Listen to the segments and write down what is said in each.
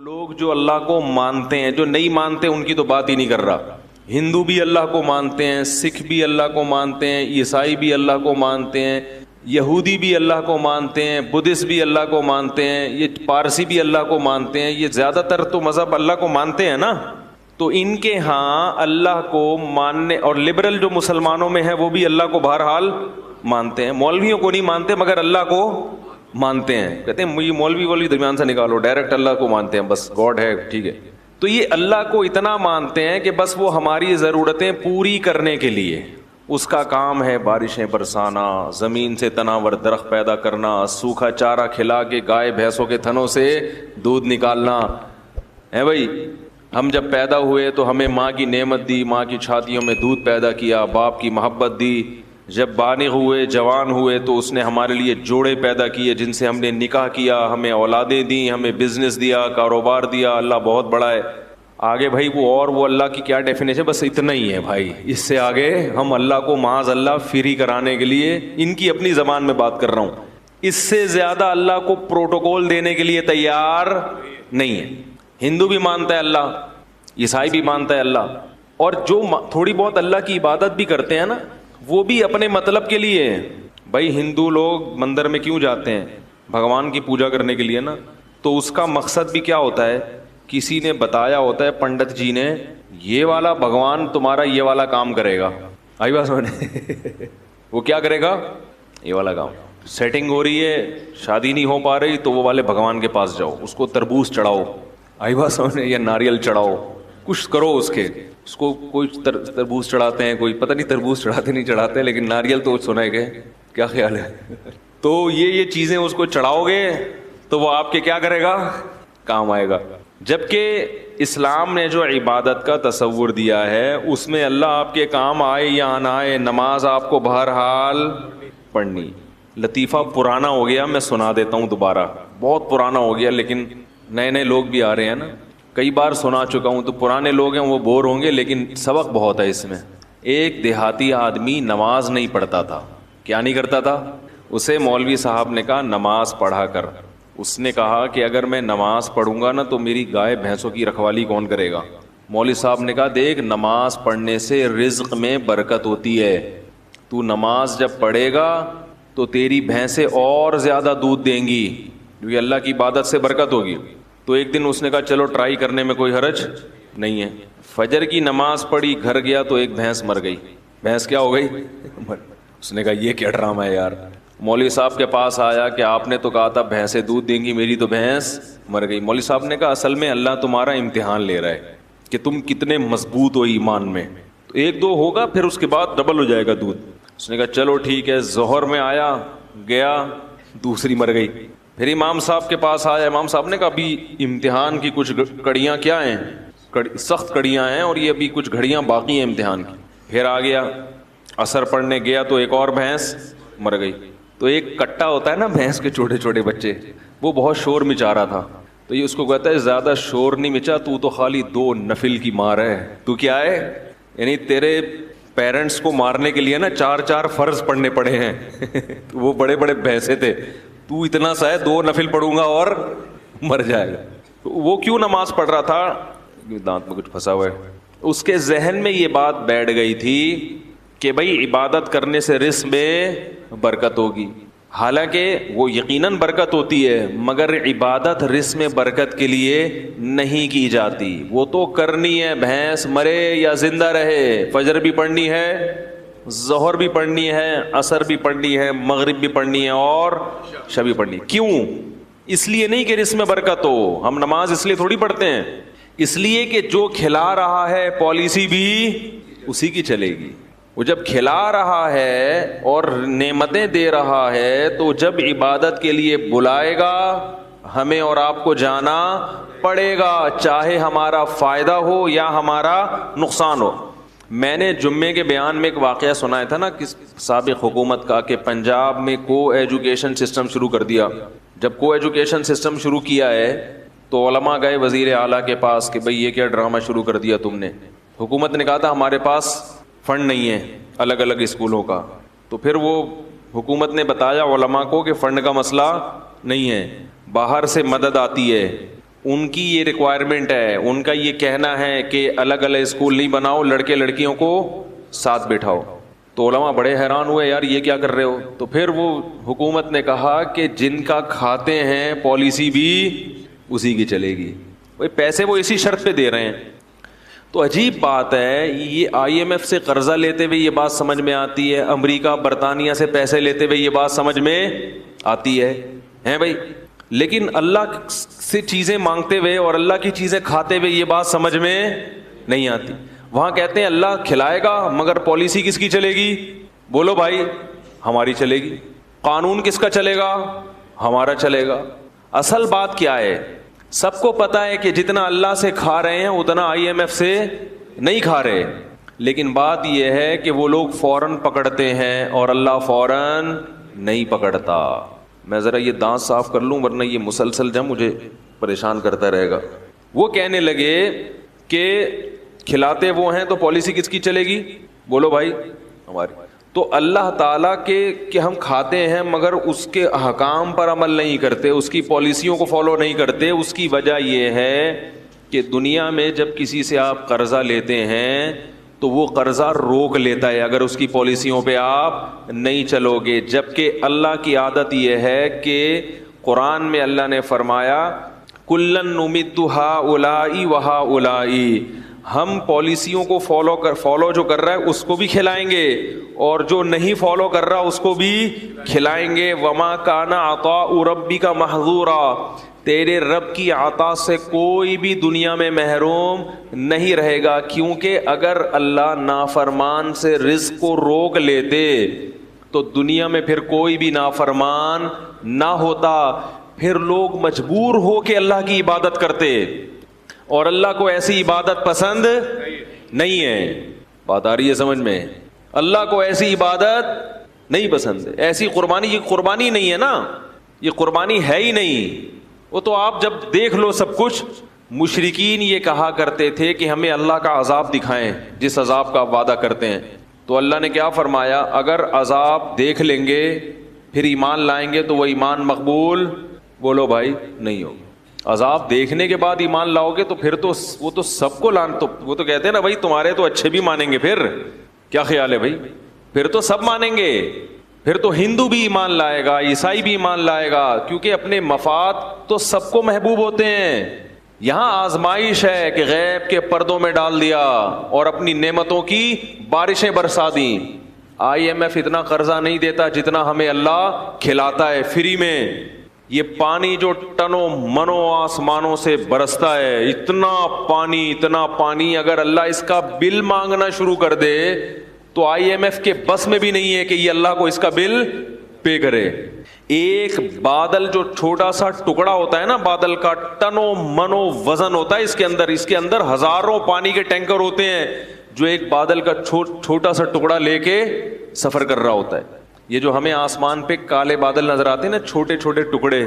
لوگ جو اللہ کو مانتے ہیں، جو نہیں مانتے ان کی تو بات ہی نہیں کر رہا. ہندو بھی اللہ کو مانتے ہیں، سکھ بھی اللہ کو مانتے ہیں، عیسائی بھی اللہ کو مانتے ہیں، یہودی بھی اللہ کو مانتے ہیں، بدھسٹ بھی اللہ کو مانتے ہیں، یہ پارسی بھی اللہ کو مانتے ہیں. یہ زیادہ تر تو مذہب اللہ کو مانتے ہیں نا. تو ان کے ہاں اللہ کو ماننے، اور لبرل جو مسلمانوں میں ہے وہ بھی اللہ کو بہرحال مانتے ہیں. مولویوں کو نہیں مانتے مگر اللہ کو مانتے ہیں. کہتے ہیں یہ مولوی درمیان سے نکالو، ڈائریکٹ اللہ کو مانتے ہیں، بس گاڈ ہے ٹھیک ہے. تو یہ اللہ کو اتنا مانتے ہیں کہ بس وہ ہماری ضرورتیں پوری کرنے کے لیے، اس کا کام ہے بارشیں برسانا، زمین سے تناور درخت پیدا کرنا، سوکھا چارہ کھلا کے گائے بھینسوں کے تھنوں سے دودھ نکالنا ہے. بھائی ہم جب پیدا ہوئے تو ہمیں ماں کی نعمت دی، ماں کی چھاتیوں میں دودھ پیدا کیا، باپ کی محبت دی. جب بالغ ہوئے، جوان ہوئے تو اس نے ہمارے لیے جوڑے پیدا کیے جن سے ہم نے نکاح کیا، ہمیں اولادیں دیں، ہمیں بزنس دیا، کاروبار دیا. اللہ بہت بڑا ہے. آگے بھائی وہ اللہ کی کیا ڈیفینیشن، بس اتنا ہی ہے بھائی. اس سے آگے ہم اللہ کو معاذ اللہ فری کرانے کے لیے ان کی اپنی زبان میں بات کر رہا ہوں، اس سے زیادہ اللہ کو پروٹوکول دینے کے لیے تیار نہیں ہے. ہندو بھی مانتا ہے اللہ، عیسائی بھی مانتا ہے اللہ، اور جو تھوڑی بہت اللہ کی عبادت بھی کرتے ہیں نا وہ بھی اپنے مطلب کے لیے. بھائی ہندو لوگ مندر میں کیوں جاتے ہیں؟ بھگوان کی پوجا کرنے کے لیے نا. تو اس کا مقصد بھی کیا ہوتا ہے؟ کسی نے بتایا ہوتا ہے، پنڈت جی نے، یہ والا بھگوان تمہارا یہ والا کام کرے گا. آئی بات سمجھے؟ وہ کیا کرے گا؟ یہ والا کام. سیٹنگ ہو رہی ہے، شادی نہیں ہو پا رہی، تو وہ والے بھگوان کے پاس جاؤ، اس کو تربوز چڑھاؤ، آئی بات سمجھے، یا ناریل چڑھاؤ، کچھ کرو اس کو کوئی تربوز چڑھاتے ہیں، کوئی پتہ نہیں تربوز چڑھاتے نہیں چڑھاتے، لیکن ناریل تو سنا ہے کہ کیا خیال ہے. تو یہ چیزیں اس کو چڑھاؤ گے تو وہ آپ کے کیا کرے گا؟ کام آئے گا. جبکہ اسلام نے جو عبادت کا تصور دیا ہے اس میں اللہ آپ کے کام آئے یا نہ آئے، نماز آپ کو بہرحال پڑھنی. لطیفہ پرانا ہو گیا، میں سنا دیتا ہوں دوبارہ، بہت پرانا ہو گیا لیکن نئے لوگ بھی آ رہے ہیں نا. کئی بار سنا چکا ہوں تو پرانے لوگ ہیں وہ بور ہوں گے، لیکن سبق بہت ہے اس میں. ایک دیہاتی آدمی نماز نہیں پڑھتا تھا. کیا نہیں کرتا تھا؟ اسے مولوی صاحب نے کہا نماز پڑھا کر. اس نے کہا کہ اگر میں نماز پڑھوں گا نا تو میری گائے بھینسوں کی رکھوالی کون کرے گا؟ مولوی صاحب نے کہا دیکھ، نماز پڑھنے سے رزق میں برکت ہوتی ہے. تو نماز جب پڑھے گا تو تیری بھینسیں اور زیادہ دودھ دیں گی، کیونکہ اللہ کی عبادت سے برکت ہوگی. تو ایک دن اس نے کہا چلو ٹرائی کرنے میں کوئی حرج نہیں ہے. فجر کی نماز پڑھی، گھر گیا تو ایک بھینس مر گئی. بھینس کیا ہو گئی؟ اس نے کہا یہ کیا ڈرامہ ہے یار. مولوی صاحب کے پاس آیا کہ آپ نے تو کہا تھا بھینسیں دودھ دیں گی، میری تو بھینس مر گئی. مولوی صاحب نے کہا اصل میں اللہ تمہارا امتحان لے رہا ہے کہ تم کتنے مضبوط ہو ایمان میں. تو ایک دو ہوگا پھر اس کے بعد ڈبل ہو جائے گا دودھ. اس نے کہا چلو ٹھیک ہے. ظہر میں آیا، گیا، دوسری مر گئی. پھر امام صاحب کے پاس آیا. امام صاحب نے کہا ابھی امتحان کی کچھ کڑیاں کیا ہیں، سخت کڑیاں ہیں، اور یہ ابھی کچھ گھڑیاں باقی ہیں امتحان کی. پھر آ گیا، عصر پڑھنے گیا تو ایک اور بھینس مر گئی. تو ایک کٹا ہوتا ہے نا بھینس کے چھوٹے چھوٹے بچے، وہ بہت شور مچا رہا تھا. تو یہ اس کو کہتا ہے زیادہ شور نہیں مچا، تو خالی 2 نفل کی مار ہے. تو کیا ہے؟ یعنی تیرے پیرنٹس کو مارنے کے لیے نا 4 فرض پڑھنے پڑے ہیں. وہ بڑے بڑے بھینسے تھے، تو اتنا سا ہے 2 نفل پڑھوں گا اور مر جائے گا. وہ کیوں نماز پڑھ رہا تھا؟ دانت میں کچھ پھنسا ہوا ہے. اس کے ذہن میں یہ بات بیٹھ گئی تھی کہ بھائی عبادت کرنے سے رزق میں برکت ہوگی. حالانکہ وہ یقیناً برکت ہوتی ہے، مگر عبادت رزق میں برکت کے لیے نہیں کی جاتی. وہ تو کرنی ہے، بھینس مرے یا زندہ رہے. فجر بھی پڑھنی ہے، ظہر بھی پڑھنی ہے، عصر بھی پڑھنی ہے، مغرب بھی پڑھنی ہے، اور شب بھی پڑھنی. کیوں؟ اس لیے نہیں کہ رزق میں برکت ہو. ہم نماز اس لیے تھوڑی پڑھتے ہیں، اس لیے کہ جو کھلا رہا ہے پالیسی بھی اسی کی چلے گی. وہ جب کھلا رہا ہے اور نعمتیں دے رہا ہے تو جب عبادت کے لیے بلائے گا ہمیں اور آپ کو جانا پڑے گا، چاہے ہمارا فائدہ ہو یا ہمارا نقصان ہو. میں نے جمعے کے بیان میں ایک واقعہ سنایا تھا نا کہ سابق حکومت کا، کہ پنجاب میں کو ایجوکیشن سسٹم شروع کر دیا. جب کو ایجوکیشن سسٹم شروع کیا ہے تو علماء گئے وزیر اعلیٰ کے پاس کہ بھئی یہ کیا ڈرامہ شروع کر دیا تم نے. حکومت نے کہا تھا ہمارے پاس فنڈ نہیں ہے الگ الگ اسکولوں کا. تو پھر وہ حکومت نے بتایا علماء کو کہ فنڈ کا مسئلہ نہیں ہے، باہر سے مدد آتی ہے. ان کی یہ ریکوائرمنٹ ہے, ان کا یہ کہنا ہے کہ الگ الگ اسکول نہیں بناؤ, لڑکے لڑکیوں کو ساتھ بٹھاؤ. تو علماء بڑے حیران ہوئے, یار یہ کیا کر رہے ہو؟ تو پھر وہ حکومت نے کہا کہ جن کا کھاتے ہیں پالیسی بھی اسی کی چلے گی. بھائی پیسے وہ اسی شرط پہ دے رہے ہیں. تو عجیب بات ہے, یہ آئی ایم ایف سے قرضہ لیتے ہوئے یہ بات سمجھ میں آتی ہے, امریکہ برطانیہ سے پیسے لیتے ہوئے یہ بات سمجھ میں آتی ہے ہیں بھائی, لیکن اللہ سے چیزیں مانگتے ہوئے اور اللہ کی چیزیں کھاتے ہوئے یہ بات سمجھ میں نہیں آتی. وہاں کہتے ہیں اللہ کھلائے گا مگر پالیسی کس کی چلے گی؟ بولو بھائی, ہماری چلے گی. قانون کس کا چلے گا؟ ہمارا چلے گا. اصل بات کیا ہے؟ سب کو پتا ہے کہ جتنا اللہ سے کھا رہے ہیں اتنا آئی ایم ایف سے نہیں کھا رہے, لیکن بات یہ ہے کہ وہ لوگ فوراً پکڑتے ہیں اور اللہ فوراً نہیں پکڑتا. میں ذرا یہ دانت صاف کر لوں ورنہ یہ مسلسل جب مجھے پریشان کرتا رہے گا. وہ کہنے لگے کہ کھلاتے وہ ہیں تو پالیسی کس کی چلے گی؟ بولو بھائی, ہماری. تو اللہ تعالیٰ کے کہ ہم کھاتے ہیں مگر اس کے احکام پر عمل نہیں کرتے, اس کی پالیسیوں کو فالو نہیں کرتے. اس کی وجہ یہ ہے کہ دنیا میں جب کسی سے آپ قرضہ لیتے ہیں تو وہ قرضہ روک لیتا ہے اگر اس کی پالیسیوں پہ آپ نہیں چلو گے. جبکہ اللہ کی عادت یہ ہے کہ قرآن میں اللہ نے فرمایا کلن نمد ہؤلاء وہؤلاء, ہم پالیسیوں کو فالو جو کر رہا ہے اس کو بھی کھلائیں گے اور جو نہیں فالو کر رہا اس کو بھی کھلائیں گے. وما کان عطاء ربک محظورا, تیرے رب کی عطا سے کوئی بھی دنیا میں محروم نہیں رہے گا, کیونکہ اگر اللہ نافرمان سے رزق کو روک لیتے تو دنیا میں پھر کوئی بھی نافرمان نہ ہوتا, پھر لوگ مجبور ہو کے اللہ کی عبادت کرتے, اور اللہ کو ایسی عبادت پسند نہیں ہے. بات آ رہی ہے سمجھ میں؟ اللہ کو ایسی عبادت نہیں پسند ہے. ایسی قربانی, یہ قربانی نہیں ہے نا, یہ قربانی ہے ہی نہیں. وہ تو آپ جب دیکھ لو سب کچھ. مشرکین یہ کہا کرتے تھے کہ ہمیں اللہ کا عذاب دکھائیں جس عذاب کا وعدہ کرتے ہیں. تو اللہ نے کیا فرمایا, اگر عذاب دیکھ لیں گے پھر ایمان لائیں گے تو وہ ایمان مقبول, بولو بھائی, نہیں ہوگا. عذاب دیکھنے کے بعد ایمان لاؤ گے تو پھر تو وہ تو سب کو تو وہ تو کہتے ہیں نا بھائی تمہارے تو اچھے بھی مانیں گے, پھر کیا خیال ہے بھائی, پھر تو سب مانیں گے, پھر تو ہندو بھی ایمان لائے گا, عیسائی بھی ایمان لائے گا, کیونکہ اپنے مفاد تو سب کو محبوب ہوتے ہیں. یہاں آزمائش ہے کہ غیب کے پردوں میں ڈال دیا اور اپنی نعمتوں کی بارشیں برسا دیں. آئی ایم ایف اتنا قرضہ نہیں دیتا جتنا ہمیں اللہ کھلاتا ہے فری میں. یہ پانی جو ٹنوں منوں آسمانوں سے برستا ہے, اتنا پانی اگر اللہ اس کا بل مانگنا شروع کر دے تو آئی ایم ایف کے بس میں بھی نہیں ہے کہ یہ اللہ کو اس کا بل پے کرے. ایک بادل جو چھوٹا سا ٹکڑا ہوتا ہے نا, بادل کا ٹنوں منوں وزن ہوتا ہے اس کے اندر ہزاروں پانی کے ٹینکر ہوتے ہیں جو ایک بادل کا چھوٹا سا ٹکڑا لے کے سفر کر رہا ہوتا ہے. یہ جو ہمیں آسمان پہ کالے بادل نظر آتے ہیں نا, چھوٹے چھوٹے ٹکڑے,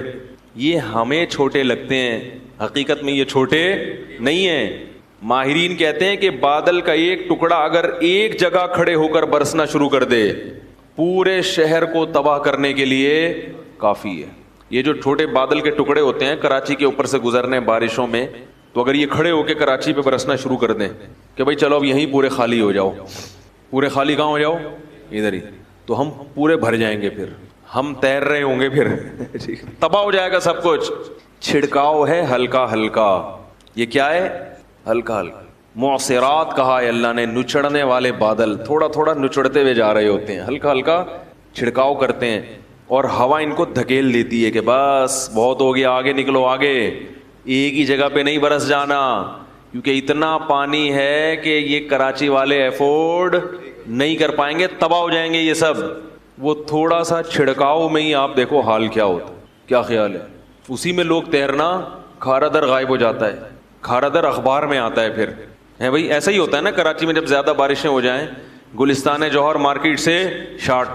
یہ ہمیں چھوٹے لگتے ہیں, حقیقت میں یہ چھوٹے نہیں ہیں. ماہرین کہتے ہیں کہ بادل کا ایک ٹکڑا اگر ایک جگہ کھڑے ہو کر برسنا شروع کر دے پورے شہر کو تباہ کرنے کے لیے کافی ہے. یہ جو چھوٹے بادل کے ٹکڑے ہوتے ہیں کراچی کے اوپر سے گزرنے بارشوں میں, تو اگر یہ کھڑے ہو کے کراچی پہ برسنا شروع کر دیں کہ بھائی چلو اب یہیں پورے خالی ہو جاؤ, پورے خالی کہاں ہو جاؤ, ادھر ہی, تو ہم پورے بھر جائیں گے, پھر ہم تیر رہے ہوں گے, پھر تباہ ہو جائے گا سب کچھ. چھڑکاؤ ہے ہلکا ہلکا, یہ کیا ہے؟ ہلکا ہلکا. معصرات کہا ہے اللہ نے, نچڑنے والے بادل تھوڑا تھوڑا نچڑتے ہوئے جا رہے ہوتے ہیں, ہلکا ہلکا چھڑکاؤ کرتے ہیں اور ہوا ان کو دھکیل دیتی ہے کہ بس بہت ہو گیا, آگے نکلو آگے, ایک ہی جگہ پہ نہیں برس جانا, کیونکہ اتنا پانی ہے کہ یہ کراچی والے افورڈ نہیں کر پائیں گے, تباہ ہو جائیں گے یہ سب. وہ تھوڑا سا چھڑکاؤ میں ہی آپ دیکھو حال کیا ہوتا ہے. کیا خیال ہے؟ اسی میں لوگ تیرنا, کھارا در غائب ہو جاتا ہے, کھارا در اخبار میں آتا ہے پھر, ہے بھائی ایسا ہی ہوتا ہے نا کراچی میں جب زیادہ بارشیں ہو جائیں, گلستان جوہر مارکیٹ سے شارٹ,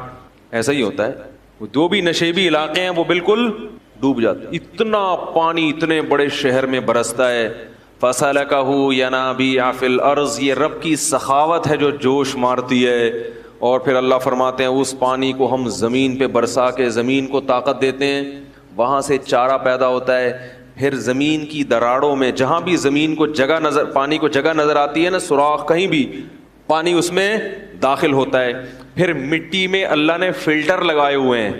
ایسا ہی ہوتا ہے. جو بھی نشیبی علاقے ہیں وہ بالکل ڈوب جاتے ہیں, اتنا پانی اتنے بڑے شہر میں برستا ہے. فَسَلَكَهُ يَنَابِيعَ فِي الْأَرْضِ, یہ رب کی سخاوت ہے جو جوش مارتی ہے. اور پھر اللہ فرماتے ہیں اس پانی کو ہم زمین پہ برسا کے زمین کو طاقت دیتے ہیں, وہاں سے چارہ پیدا ہوتا ہے, پھر زمین کی دراڑوں میں جہاں بھی زمین کو جگہ نظر پانی کو جگہ نظر آتی ہے نا, سوراخ کہیں بھی پانی اس میں داخل ہوتا ہے. پھر مٹی میں اللہ نے فلٹر لگائے ہوئے ہیں,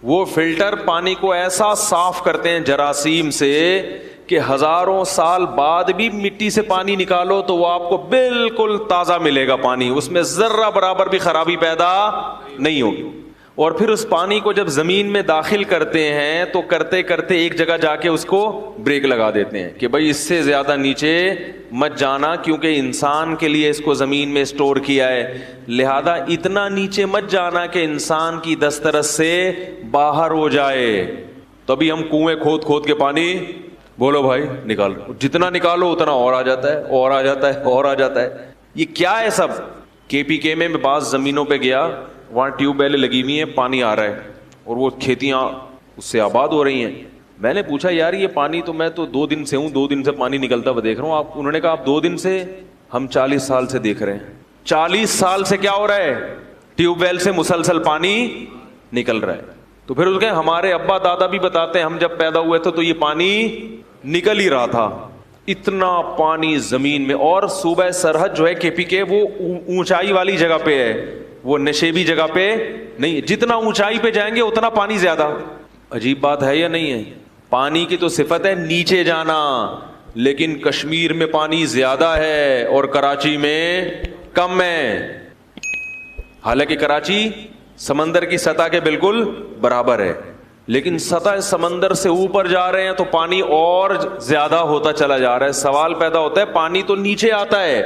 وہ فلٹر پانی کو ایسا صاف کرتے ہیں جراثیم سے کہ ہزاروں سال بعد بھی مٹی سے پانی نکالو تو وہ آپ کو بالکل تازہ ملے گا پانی, اس میں ذرہ برابر بھی خرابی پیدا نہیں ہوگی. اور پھر اس پانی کو جب زمین میں داخل کرتے ہیں تو کرتے کرتے ایک جگہ جا کے اس کو بریک لگا دیتے ہیں کہ بھائی اس سے زیادہ نیچے مت جانا, کیونکہ انسان کے لیے اس کو زمین میں اسٹور کیا ہے, لہذا اتنا نیچے مت جانا کہ انسان کی دسترس سے باہر ہو جائے. تو ابھی ہم کنویں کھود کھود کے پانی بولو بھائی نکالو, جتنا نکالو اتنا اور آ جاتا ہے اور آ جاتا ہے اور آ جاتا ہے. یہ کیا ہے سب؟ KPK میں بعض زمینوں پہ گیا, وہاں ٹیوب ویلیں لگی ہوئی ہیں, پانی آ رہا ہے اور وہ کھیتیاں اس سے آباد ہو رہی ہیں. میں نے پوچھا یار یہ پانی تو میں تو 2 دن سے ہوں, 2 دن سے پانی نکلتا ہوا دیکھ رہا ہوں. انہوں نے کہا آپ 2 دن سے, ہم 40 سال سے دیکھ رہے ہیں. 40 سال سے کیا ہو رہا ہے؟ ٹیوب ویل سے مسلسل پانی نکل رہا ہے. تو پھر اس کے ہمارے ابا دادا بھی بتاتے ہیں ہم جب پیدا ہوئے تھے تو یہ پانی نکل ہی رہا تھا. اتنا پانی زمین میں, اور صوبہ سرحد جو ہے KPK وہ اونچائی والی جگہ پہ ہے, وہ نشیبی جگہ پہ نہیں. جتنا اونچائی پہ جائیں گے اتنا پانی زیادہ. عجیب بات ہے یا نہیں ہے؟ پانی کی تو صفت ہے نیچے جانا, لیکن کشمیر میں پانی زیادہ ہے اور کراچی میں کم ہے. حالانکہ کراچی سمندر کی سطح کے بالکل برابر ہے, لیکن سطح سمندر سے اوپر جا رہے ہیں تو پانی اور زیادہ ہوتا چلا جا رہا ہے. سوال پیدا ہوتا ہے پانی تو نیچے آتا ہے,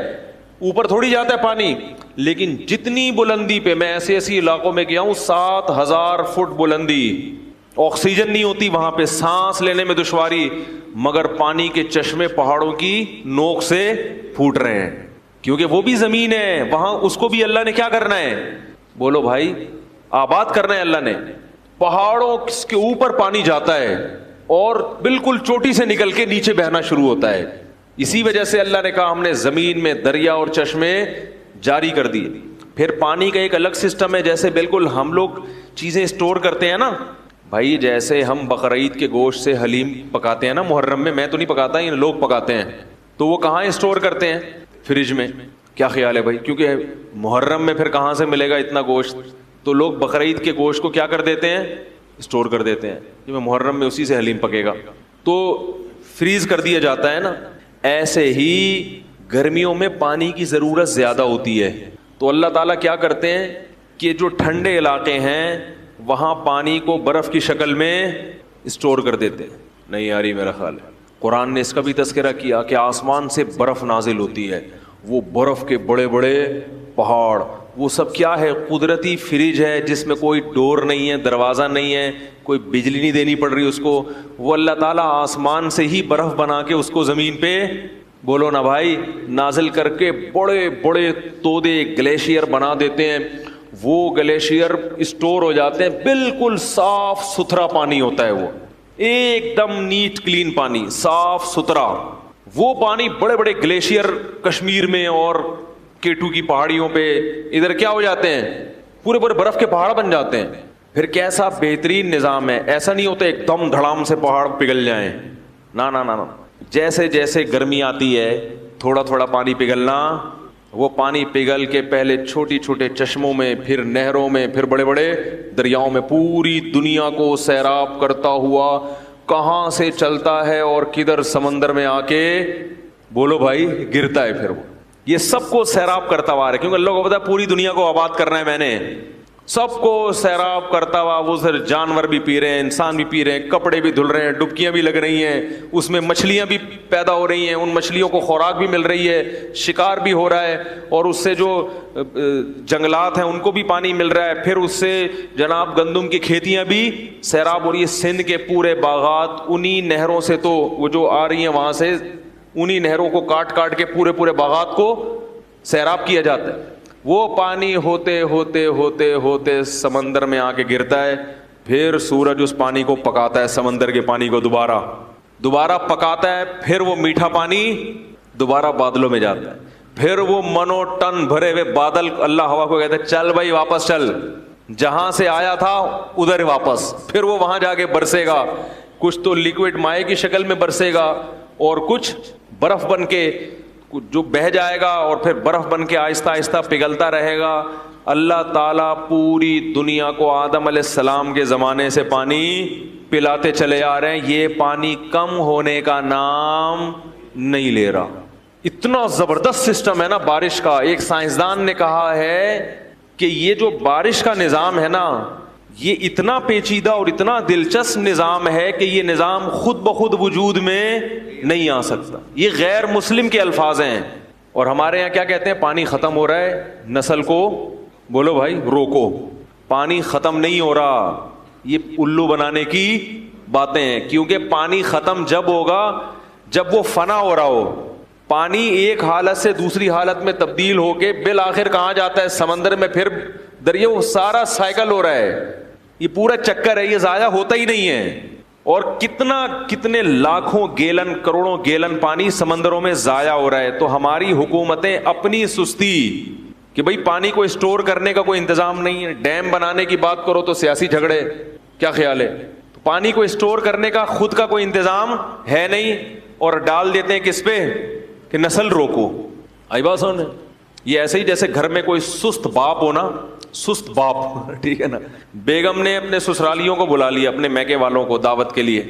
اوپر تھوڑی جاتا ہے پانی. لیکن جتنی بلندی پہ, میں ایسے ایسی علاقوں میں گیا ہوں 7,000 فٹ بلندی, آکسیجن نہیں ہوتی وہاں پہ, سانس لینے میں دشواری, مگر پانی کے چشمے پہاڑوں کی نوک سے پھوٹ رہے ہیں, کیونکہ وہ بھی زمین ہے وہاں, اس کو بھی اللہ نے کیا کرنا ہے بولو بھائی, آباد کرنا ہے اللہ نے. پہاڑوں کے اوپر پانی جاتا ہے اور بالکل چوٹی سے نکل کے نیچے بہنا شروع ہوتا ہے. اسی وجہ سے اللہ نے کہا ہم نے زمین میں دریا اور چشمے جاری کر دیے. پھر پانی کا ایک الگ سسٹم ہے, جیسے بالکل ہم لوگ چیزیں اسٹور کرتے ہیں نا بھائی, جیسے ہم بقرعید کے گوشت سے حلیم پکاتے ہیں نا محرم میں تو نہیں پکاتا, یہ لوگ پکاتے ہیں, تو وہ کہاں اسٹور کرتے ہیں؟ فریج میں. کیا خیال ہے بھائی؟ کیونکہ محرم میں پھر کہاں سے ملے گا اتنا گوشت, تو لوگ بقرعید کے گوشت کو کیا کر دیتے ہیں؟ اسٹور کر دیتے ہیں, کہ محرم میں اسی سے حلیم پکے گا, تو فریز کر دیا جاتا ہے نا. ایسے ہی گرمیوں میں پانی کی ضرورت زیادہ ہوتی ہے, تو اللہ تعالیٰ کیا کرتے ہیں کہ جو ٹھنڈے علاقے ہیں وہاں پانی کو برف کی شکل میں اسٹور کر دیتے ہیں. نہیں آ رہی میرا خیال ہے, قرآن نے اس کا بھی تذکرہ کیا کہ آسمان سے برف نازل ہوتی ہے, وہ برف کے بڑے بڑے پہاڑ, وہ سب کیا ہے؟ قدرتی فریج ہے جس میں کوئی ڈور نہیں ہے, دروازہ نہیں ہے, کوئی بجلی نہیں دینی پڑ رہی اس کو. وہ اللہ تعالیٰ آسمان سے ہی برف بنا کے اس کو زمین پہ بولو نا بھائی نازل کر کے بڑے بڑے تودے گلیشیئر بنا دیتے ہیں. وہ گلیشیئر اسٹور ہو جاتے ہیں, بالکل صاف ستھرا پانی ہوتا ہے, وہ ایک دم نیٹ کلین پانی, صاف ستھرا. وہ پانی بڑے بڑے گلیشیئر کشمیر میں اور K2 کی پہاڑیوں پہ ادھر کیا ہو جاتے ہیں؟ پورے پورے برف کے پہاڑ بن جاتے ہیں. پھر کیسا بہترین نظام ہے, ایسا نہیں ہوتا ایک دم دھڑام سے پہاڑ پگھل جائیں, نا نا نا نا. جیسے جیسے گرمی آتی ہے تھوڑا تھوڑا پانی پگھلنا, وہ پانی پگھل کے پہلے چھوٹی چھوٹے چشموں میں, پھر نہروں میں, پھر بڑے بڑے دریاؤں میں, پوری دنیا کو سیراب کرتا ہوا کہاں سے چلتا ہے اور کدھر سمندر میں آ کے بولو بھائی گرتا ہے. پھر وہ یہ سب کو سیراب کرتا ہوا ہے, کیونکہ اللہ کو پتا ہے پوری دنیا کو آباد کرنا ہے میں نے, سب کو سیراب کرتا ہوا. وہ سر جانور بھی پی رہے ہیں, انسان بھی پی رہے ہیں, کپڑے بھی دھل رہے ہیں, ڈبکیاں بھی لگ رہی ہیں, اس میں مچھلیاں بھی پیدا ہو رہی ہیں, ان مچھلیوں کو خوراک بھی مل رہی ہے, شکار بھی ہو رہا ہے, اور اس سے جو جنگلات ہیں ان کو بھی پانی مل رہا ہے. پھر اس سے جناب گندم کی کھیتیاں بھی سیراب ہو رہی ہے. سندھ کے پورے باغات انہی نہروں سے, تو وہ جو آ رہی ہیں وہاں سے انہی نہروں کو کاٹ کاٹ کے پورے پورے باغات کو سیراب کیا جاتا ہے. وہ پانی ہوتے ہوتے ہوتے ہوتے سمندر میں آ کے گرتا ہے. پھر سورج اس پانی کو پکاتا ہے, سمندر کے پانی کو دوبارہ پکاتا ہے. پھر وہ میٹھا پانی دوبارہ بادلوں میں جاتا ہے. پھر وہ منو ٹن بھرے ہوئے بادل, اللہ ہوا کو کہتا ہے چل بھائی واپس چل, جہاں سے آیا تھا ادھر واپس. پھر وہ وہاں جا کے برسے گا. کچھ تو لیکوڈ مائع کی شکل میں برسے گا اور کچھ برف بن کے جو بہہ جائے گا اور پھر برف بن کے آہستہ آہستہ پگھلتا رہے گا. اللہ تعالیٰ پوری دنیا کو آدم علیہ السلام کے زمانے سے پانی پلاتے چلے آ رہے ہیں. یہ پانی کم ہونے کا نام نہیں لے رہا. اتنا زبردست سسٹم ہے نا بارش کا. ایک سائنسدان نے کہا ہے کہ یہ جو بارش کا نظام ہے نا, یہ اتنا پیچیدہ اور اتنا دلچسپ نظام ہے کہ یہ نظام خود بخود وجود میں نہیں آ سکتا. یہ غیر مسلم کے الفاظ ہیں. اور ہمارے یہاں کیا کہتے ہیں, پانی ختم ہو رہا ہے, نسل کو بولو بھائی روکو. پانی ختم نہیں ہو رہا, یہ الو بنانے کی باتیں ہیں. کیونکہ پانی ختم جب ہوگا جب وہ فنا ہو رہا ہو. پانی ایک حالت سے دوسری حالت میں تبدیل ہو کے بالآخر کہاں جاتا ہے, سمندر میں, پھر دریا. وہ سارا سائیکل ہو رہا ہے, یہ پورا چکر ہے, یہ ضائع ہوتا ہی نہیں ہے. اور کتنے لاکھوں گیلن کروڑوں گیلن پانی سمندروں میں ضائع ہو رہا ہے. تو ہماری حکومتیں اپنی سستی کہ بھئی پانی کو اسٹور کرنے کا کوئی انتظام نہیں ہے, ڈیم بنانے کی بات کرو تو سیاسی جھگڑے, کیا خیال ہے؟ تو پانی کو اسٹور کرنے کا خود کا کوئی انتظام ہے نہیں, اور ڈال دیتے ہیں کس پہ کہ نسل روکو. آئی بات سمجھ؟ یہ ایسے ہی جیسے گھر میں کوئی سست باپ ہو نا, سست باپ, ٹھیک ہے نا, بیگم نے اپنے سسرالیوں کو بلا لیا, اپنے میکے والوں کو دعوت کے لیے.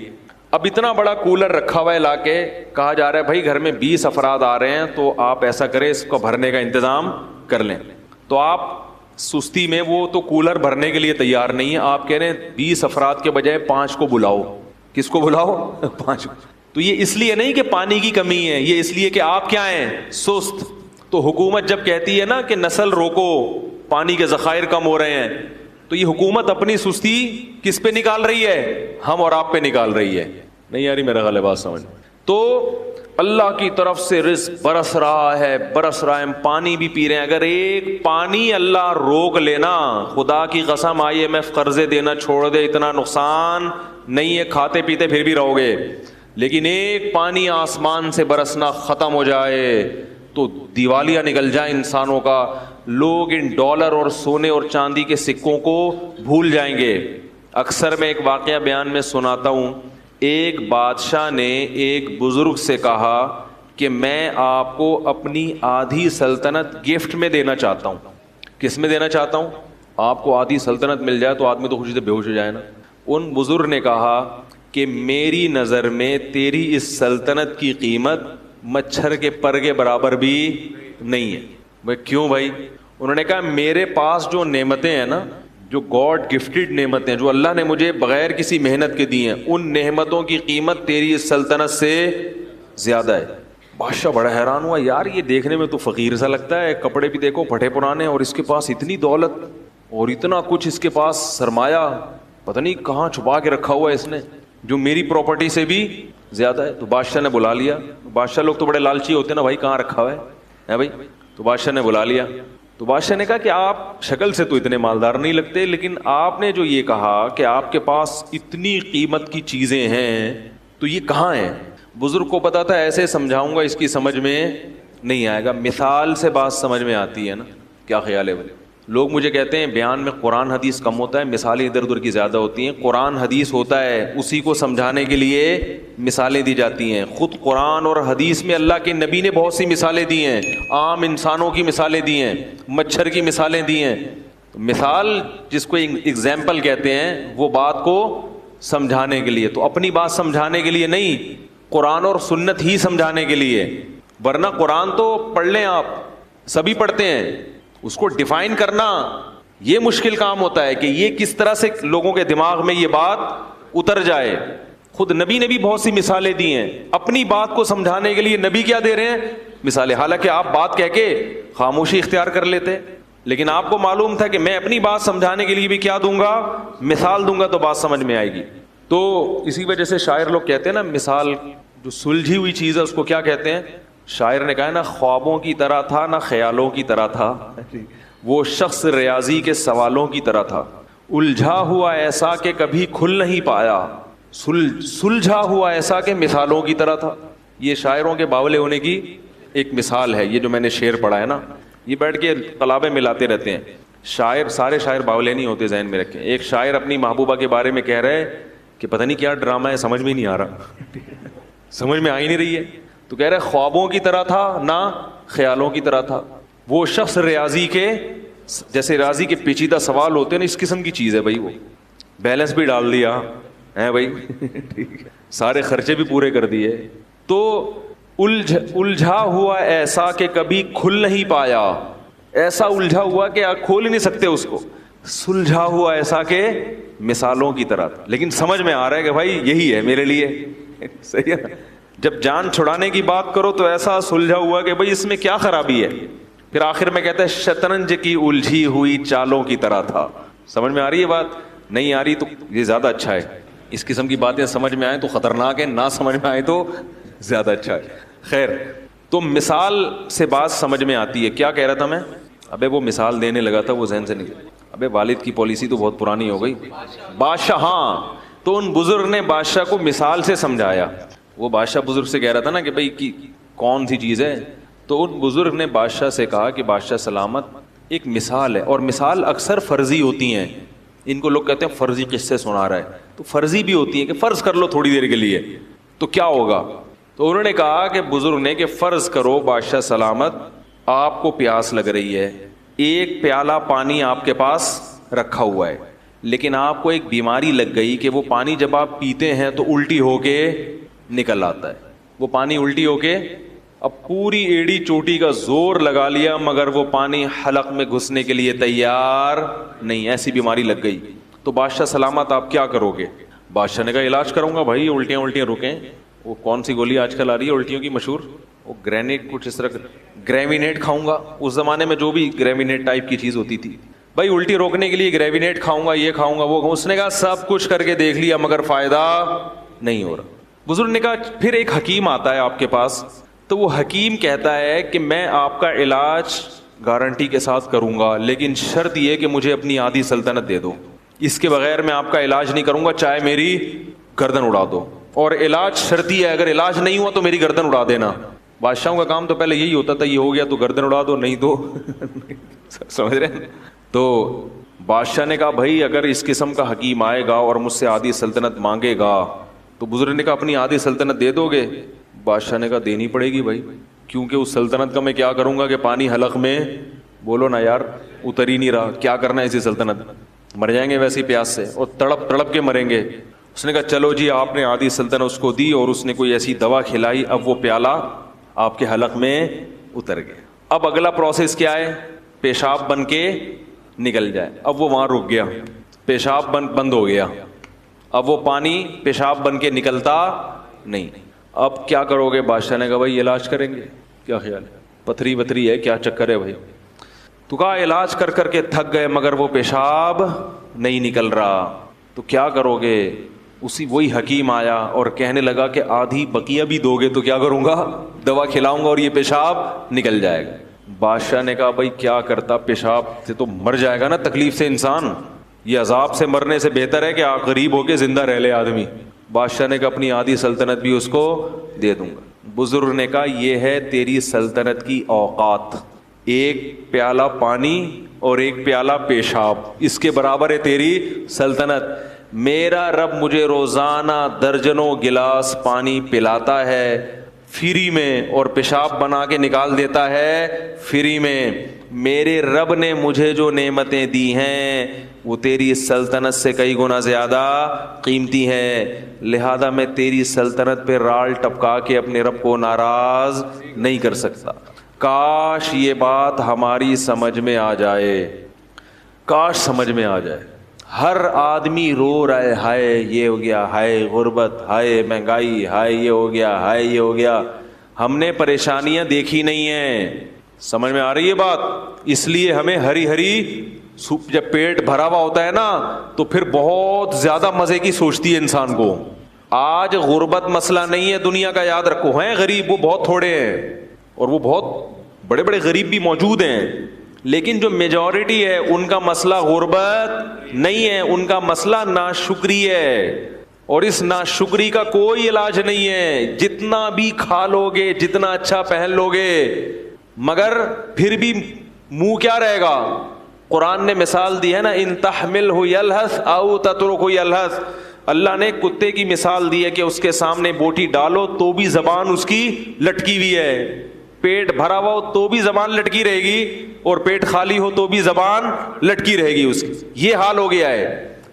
اب اتنا بڑا کولر رکھا ہوا ہے لا کے, کہا جا رہا ہے بھائی گھر میں 20 افراد آ رہے ہیں تو آپ ایسا کریں اس کو بھرنے کا انتظام کر لیں. تو آپ سستی میں وہ تو کولر بھرنے کے لیے تیار نہیں ہے, آپ کہہ رہے ہیں 20 افراد کے بجائے 5 کو بلاؤ. کس کو بلاؤ؟ 5 کو. تو یہ اس لیے نہیں کہ پانی کی کمی ہے, یہ اس لیے کہ آپ کیا ہیں, سست. تو حکومت جب کہتی ہے نا کہ نسل روکو, پانی کے ذخائر کم ہو رہے ہیں, تو یہ حکومت اپنی سستی کس پہ نکال رہی ہے؟ ہم اور آپ پہ نکال رہی ہے. نہیں یاری میرا غلط بات سمجھ. تو اللہ کی طرف سے رزق برس رہا ہے, برس رہا ہے, ہم پانی بھی پی رہے ہیں. اگر ایک پانی اللہ روک لینا, خدا کی قسم IMF قرضے دینا چھوڑ دے, اتنا نقصان نہیں ہے, کھاتے پیتے پھر بھی رہو گے. لیکن ایک پانی آسمان سے برسنا ختم ہو جائے تو دیوالیہ نکل جائے انسانوں کا. لوگ ان ڈالر اور سونے اور چاندی کے سکوں کو بھول جائیں گے. اکثر میں ایک واقعہ بیان میں سناتا ہوں. ایک بادشاہ نے ایک بزرگ سے کہا کہ میں آپ کو اپنی آدھی سلطنت گفٹ میں دینا چاہتا ہوں. کس میں دینا چاہتا ہوں؟ آپ کو آدھی سلطنت مل جائے تو آدمی تو خوشی سے بے ہوش ہو جائے نا. ان بزرگ نے کہا کہ میری نظر میں تیری اس سلطنت کی قیمت مچھر کے پر کے برابر بھی نہیں ہے. بھائی کیوں بھائی؟ انہوں نے کہا میرے پاس جو نعمتیں ہیں نا, جو گاڈ گفٹڈ نعمتیں, جو اللہ نے مجھے بغیر کسی محنت کے دی ہیں, ان نعمتوں کی قیمت تیری اس سلطنت سے زیادہ ہے. بادشاہ بڑا حیران ہوا, یار یہ دیکھنے میں تو فقیر سا لگتا ہے, کپڑے بھی دیکھو پھٹے پرانے, اور اس کے پاس اتنی دولت اور اتنا کچھ, اس کے پاس سرمایہ پتہ نہیں کہاں چھپا کے رکھا ہوا ہے اس نے, جو میری پراپرٹی سے بھی زیادہ ہے. تو بادشاہ نے بلا لیا. بادشاہ لوگ تو بڑے لالچی ہوتے ہیں نا, بھائی کہاں رکھا ہوا ہے بھائی. تو بادشاہ نے بلا لیا. تو بادشاہ نے کہا کہ آپ شکل سے تو اتنے مالدار نہیں لگتے, لیکن آپ نے جو یہ کہا کہ آپ کے پاس اتنی قیمت کی چیزیں ہیں تو یہ کہاں ہیں؟ بزرگ کو پتا تھا ایسے سمجھاؤں گا اس کی سمجھ میں نہیں آئے گا, مثال سے بات سمجھ میں آتی ہے نا. کیا خیال ہے بھائی؟ لوگ مجھے کہتے ہیں بیان میں قرآن حدیث کم ہوتا ہے, مثالیں ادھر ادھر کی زیادہ ہوتی ہیں. قرآن حدیث ہوتا ہے, اسی کو سمجھانے کے لیے مثالیں دی جاتی ہیں. خود قرآن اور حدیث میں اللہ کے نبی نے بہت سی مثالیں دی ہیں, عام انسانوں کی مثالیں دی ہیں, مچھر کی مثالیں دی ہیں. مثال جس کو ایگزامپل کہتے ہیں, وہ بات کو سمجھانے کے لیے, تو اپنی بات سمجھانے کے لیے نہیں, قرآن اور سنت ہی سمجھانے کے لیے. ورنہ قرآن تو پڑھ لیں آپ, سبھی پڑھتے ہیں, اس کو ڈیفائن کرنا یہ مشکل کام ہوتا ہے کہ یہ کس طرح سے لوگوں کے دماغ میں یہ بات اتر جائے. خود نبی نے بھی بہت سی مثالیں دی ہیں, اپنی بات کو سمجھانے کے لیے نبی کیا دے رہے ہیں؟ مثالیں. حالانکہ آپ بات کہہ کے خاموشی اختیار کر لیتے, لیکن آپ کو معلوم تھا کہ میں اپنی بات سمجھانے کے لیے بھی کیا دوں گا؟ مثال دوں گا, تو بات سمجھ میں آئے گی. تو اسی وجہ سے شاعر لوگ کہتے ہیں نا, مثال جو سلجھی ہوئی چیز ہے اس کو کیا کہتے ہیں؟ شاعر نے کہا نا, خوابوں کی طرح تھا نہ خیالوں کی طرح تھا, وہ شخص ریاضی کے سوالوں کی طرح تھا, الجھا ہوا ایسا کہ کبھی کھل نہیں پایا, سلجھا ہوا ایسا کہ مثالوں کی طرح تھا. یہ شاعروں کے باولے ہونے کی ایک مثال ہے. یہ جو میں نے شعر پڑھا ہے نا, یہ بیٹھ کے قلابیں ملاتے رہتے ہیں. شاعر, سارے شاعر باولے نہیں ہوتے, ذہن میں رکھیں. ایک شاعر اپنی محبوبہ کے بارے میں کہہ رہے کہ پتہ نہیں کیا ڈرامہ ہے, سمجھ میں نہیں آ رہا, سمجھ میں آ ہی نہیں رہی ہے. تو کہہ رہے خوابوں کی طرح تھا نہ خیالوں کی طرح تھا. وہ شخص ریاضی کے, جیسے ریاضی کے پیچیدہ سوال ہوتے ہیں نا, اس قسم کی چیز ہے بھائی. وہ بیلنس بھی ڈال دیا ہے بھائی, سارے خرچے بھی پورے کر دیے. تو الجھا ہوا ایسا کہ کبھی کھل نہیں پایا, ایسا الجھا ہوا کہ آپ کھول ہی نہیں سکتے اس کو. سلجھا ہوا ایسا کہ مثالوں کی طرح, لیکن سمجھ میں آ رہا ہے کہ بھائی یہی ہے میرے لیے. صحیح ہے. جب جان چھڑانے کی بات کرو تو ایسا سلجھا ہوا کہ بھائی اس میں کیا خرابی ہے. پھر آخر میں کہتے ہیں شطرنج کی الجھی ہوئی چالوں کی طرح تھا. سمجھ میں آ رہی ہے بات؟ نہیں آ رہی تو یہ زیادہ اچھا ہے. اس قسم کی باتیں سمجھ میں آئیں تو خطرناک ہے, نہ سمجھ میں آئے تو زیادہ اچھا ہے. خیر, تو مثال سے بات سمجھ میں آتی ہے. کیا کہہ رہا تھا میں؟ ابے وہ مثال دینے لگا تھا, وہ ذہن سے نکل. ابے والد کی پالیسی تو بہت پرانی ہو گئی. بادشاہ, ہاں, تو ان بزرگ نے بادشاہ کو مثال سے سمجھایا. وہ بادشاہ بزرگ سے کہہ رہا تھا نا کہ بھائی کی کون سی چیز ہے, تو ان بزرگ نے بادشاہ سے کہا کہ بادشاہ سلامت, ایک مثال ہے, اور مثال اکثر فرضی ہوتی ہیں. ان کو لوگ کہتے ہیں فرضی قصے سنا رہا ہے, تو فرضی بھی ہوتی ہیں کہ فرض کر لو تھوڑی دیر کے لیے تو کیا ہوگا. تو انہوں نے کہا کہ بزرگ نے کہ فرض کرو بادشاہ سلامت آپ کو پیاس لگ رہی ہے, ایک پیالہ پانی آپ کے پاس رکھا ہوا ہے, لیکن آپ کو ایک بیماری لگ گئی کہ وہ پانی جب آپ پیتے ہیں تو الٹی ہو کے نکل آتا ہے. وہ پانی الٹی ہو کے, اب پوری ایڑی چوٹی کا زور لگا لیا مگر وہ پانی حلق میں گھسنے کے لیے تیار نہیں, ایسی بیماری لگ گئی. تو بادشاہ سلامت آپ کیا کرو گے؟ بادشاہ نے کہا علاج کروں گا بھائی, الٹیاں رکیں. وہ کون سی گولی آج کل آ رہی ہے الٹیوں کی مشہور, وہ گرینیٹ, کچھ اس طرح, گریوینیٹ کھاؤں گا. اس زمانے میں جو بھی گریوینیٹ ٹائپ کی چیز ہوتی تھی, بھائی الٹی روکنے کے لیے گریوینیٹ کھاؤں گا, یہ کھاؤں گا, وہ کھاؤں. اس نے کہا سب کچھ کر کے دیکھ لیا مگر فائدہ نہیں ہو رہا. بزرگ نے کہا پھر ایک حکیم آتا ہے آپ کے پاس, تو وہ حکیم کہتا ہے کہ میں آپ کا علاج گارنٹی کے ساتھ کروں گا, لیکن شرط یہ کہ مجھے اپنی آدھی سلطنت دے دو, اس کے بغیر میں آپ کا علاج نہیں کروں گا, چاہے میری گردن اڑا دو. اور علاج شرطی ہے, اگر علاج نہیں ہوا تو میری گردن اڑا دینا. بادشاہوں کا کام تو پہلے یہی ہوتا تھا, یہ ہو گیا تو گردن اڑا دو, نہیں تو سمجھ رہے ہیں. تو بادشاہ نے کہا بھائی اگر اس قسم کا حکیم آئے گا اور مجھ سے آدھی سلطنت مانگے گا, تو بزرگ نے کہا اپنی آدھی سلطنت دے دو گے؟ بادشاہ نے کہا دینی پڑے گی بھائی, کیونکہ اس سلطنت کا میں کیا کروں گا کہ پانی حلق میں, بولو نا یار, اتر ہی نہیں رہا, کیا کرنا ہے اسی سلطنت, مر جائیں گے ویسی پیاس سے, اور تڑپ تڑپ کے مریں گے. اس نے کہا چلو جی, آپ نے آدھی سلطنت اس کو دی, اور اس نے کوئی ایسی دوا کھلائی, اب وہ پیالہ آپ کے حلق میں اتر گیا. اب اگلا پروسیس کیا ہے؟ پیشاب بن کے نکل جائے. اب وہ وہاں رک گیا, پیشاب بند ہو گیا, اب وہ پانی پیشاب بن کے نکلتا نہیں. اب کیا کرو گے؟ بادشاہ نے کہا بھائی علاج کریں گے. کیا خیال ہے؟ پتھری وتھری ہے, کیا چکر ہے بھائی؟ تو کہا علاج کر کر کے تھک گئے مگر وہ پیشاب نہیں نکل رہا, تو کیا کرو گے؟ وہی حکیم آیا اور کہنے لگا کہ آدھی بقیہ بھی دو گے تو کیا کروں گا؟ دوا کھلاؤں گا اور یہ پیشاب نکل جائے گا. بادشاہ نے کہا بھائی کیا کرتا, پیشاب سے تو مر جائے گا نا تکلیف سے انسان, یہ عذاب سے مرنے سے بہتر ہے کہ غریب ہو کے زندہ رہ لے آدمی. بادشاہ نے کہا اپنی آدھی سلطنت بھی اس کو دے دوں گا. بزرگ نے کہا یہ ہے تیری سلطنت کی اوقات, ایک پیالہ پانی اور ایک پیالہ پیشاب, اس کے برابر ہے تیری سلطنت. میرا رب مجھے روزانہ درجنوں گلاس پانی پلاتا ہے فری میں, اور پیشاب بنا کے نکال دیتا ہے فری میں. میرے رب نے مجھے جو نعمتیں دی ہیں وہ تیری سلطنت سے کئی گنا زیادہ قیمتی ہیں, لہذا میں تیری سلطنت پہ رال ٹپکا کے اپنے رب کو ناراض نہیں کر سکتا. کاش یہ بات ہماری سمجھ میں آ جائے, کاش سمجھ میں آ جائے. ہر آدمی رو رہا ہے, ہائے یہ ہو گیا, ہائے غربت, ہائے مہنگائی, ہائے یہ ہو گیا, ہائے یہ ہو گیا. ہم نے پریشانیاں دیکھی نہیں ہیں. سمجھ میں آ رہی ہے بات؟ اس لیے ہمیں ہری ہری سوپ, جب پیٹ بھرا ہوا ہوتا ہے نا تو پھر بہت زیادہ مزے کی سوچتی ہے انسان کو. آج غربت مسئلہ نہیں ہے دنیا کا, یاد رکھو. ہیں غریب, وہ بہت تھوڑے ہیں, اور وہ بہت بڑے بڑے غریب بھی موجود ہیں, لیکن جو میجورٹی ہے ان کا مسئلہ غربت نہیں ہے, ان کا مسئلہ ناشکری ہے. اور اس ناشکری کا کوئی علاج نہیں ہے. جتنا بھی کھا لو گے, جتنا اچھا پہن لو گے, مگر پھر بھی منہ کیا رہے گا؟ قرآن نے مثال دی ہے نا, ان تحملہ یلہث او تترکہ یلہث, اللہ نے کتے کی مثال دی ہے کہ اس کے سامنے بوٹی ڈالو تو بھی زبان اس کی لٹکی ہوئی ہے، پیٹ بھرا ہوا ہو تو بھی زبان لٹکی رہے گی، اور پیٹ خالی ہو تو بھی زبان لٹکی رہے گی اس کی. یہ حال ہو گیا ہے.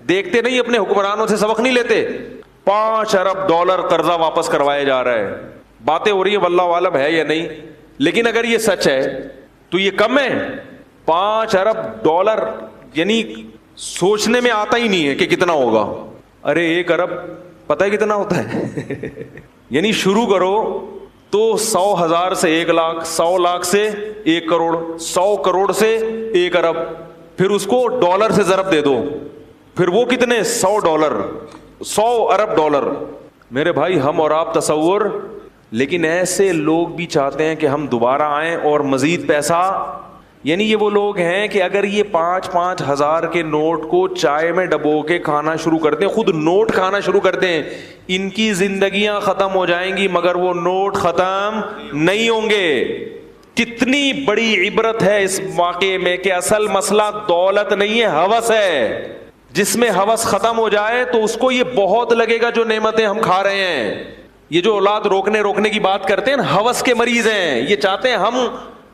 دیکھتے نہیں اپنے حکمرانوں سے سبق نہیں لیتے. 5 ارب ڈالر قرضہ واپس کروایا جا رہا ہے. باتیں ہو رہی ہیں واللہ عالم ہے یا نہیں، لیکن اگر یہ سچ ہے تو یہ کم ہے. 5 ارب ڈالر یعنی سوچنے میں آتا ہی نہیں ہے کہ کتنا ہوگا. ارے 1 ارب پتہ ہے کتنا ہوتا ہے؟ یعنی شروع کرو تو 100,000 سے 1 لاکھ، 100 لاکھ سے 1 کروڑ، 100 کروڑ سے 1 ارب، پھر اس کو ڈالر سے ضرب دے دو، پھر وہ کتنے 100 ڈالر، 100 ارب ڈالر. میرے بھائی ہم اور آپ تصور، لیکن ایسے لوگ بھی چاہتے ہیں کہ ہم دوبارہ آئیں اور مزید پیسہ. یعنی یہ وہ لوگ ہیں کہ اگر یہ 5-5 ہزار کے نوٹ کو چائے میں ڈبو کے کھانا شروع کر دیں، خود نوٹ کھانا شروع کر دیں، ان کی زندگیاں ختم ہو جائیں گی مگر وہ نوٹ ختم نہیں ہوں گے. کتنی بڑی عبرت ہے اس واقعے میں کہ اصل مسئلہ دولت نہیں ہے، ہوس ہے. جس میں ہوس ختم ہو جائے تو اس کو یہ بہت لگے گا جو نعمتیں ہم کھا رہے ہیں. یہ جو اولاد روکنے کی بات کرتے ہیں نا، ہوس کے مریض ہیں. یہ چاہتے ہیں ہم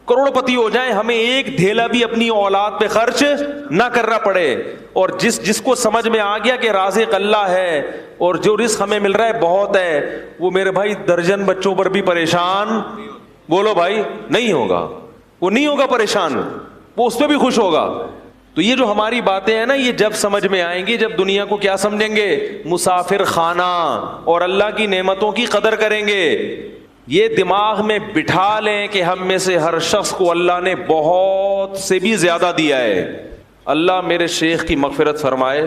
کروڑ پتی ہو جائیں، ہمیں ایک دھیلا بھی اپنی اولاد پہ خرچ نہ کرنا پڑے. اور جس کو سمجھ میں آ گیا کہ رازق اللہ ہے اور جو رزق ہمیں مل رہا ہے بہت ہے، وہ میرے بھائی درجن بچوں پر بھی پریشان، بولو بھائی، نہیں ہوگا. وہ نہیں ہوگا پریشان، وہ اس پہ بھی خوش ہوگا. تو یہ جو ہماری باتیں ہیں نا، یہ جب سمجھ میں آئیں گی جب دنیا کو کیا سمجھیں گے؟ مسافر خانہ، اور اللہ کی نعمتوں کی قدر کریں گے. یہ دماغ میں بٹھا لیں کہ ہم میں سے ہر شخص کو اللہ نے بہت سے بھی زیادہ دیا ہے. اللہ میرے شیخ کی مغفرت فرمائے،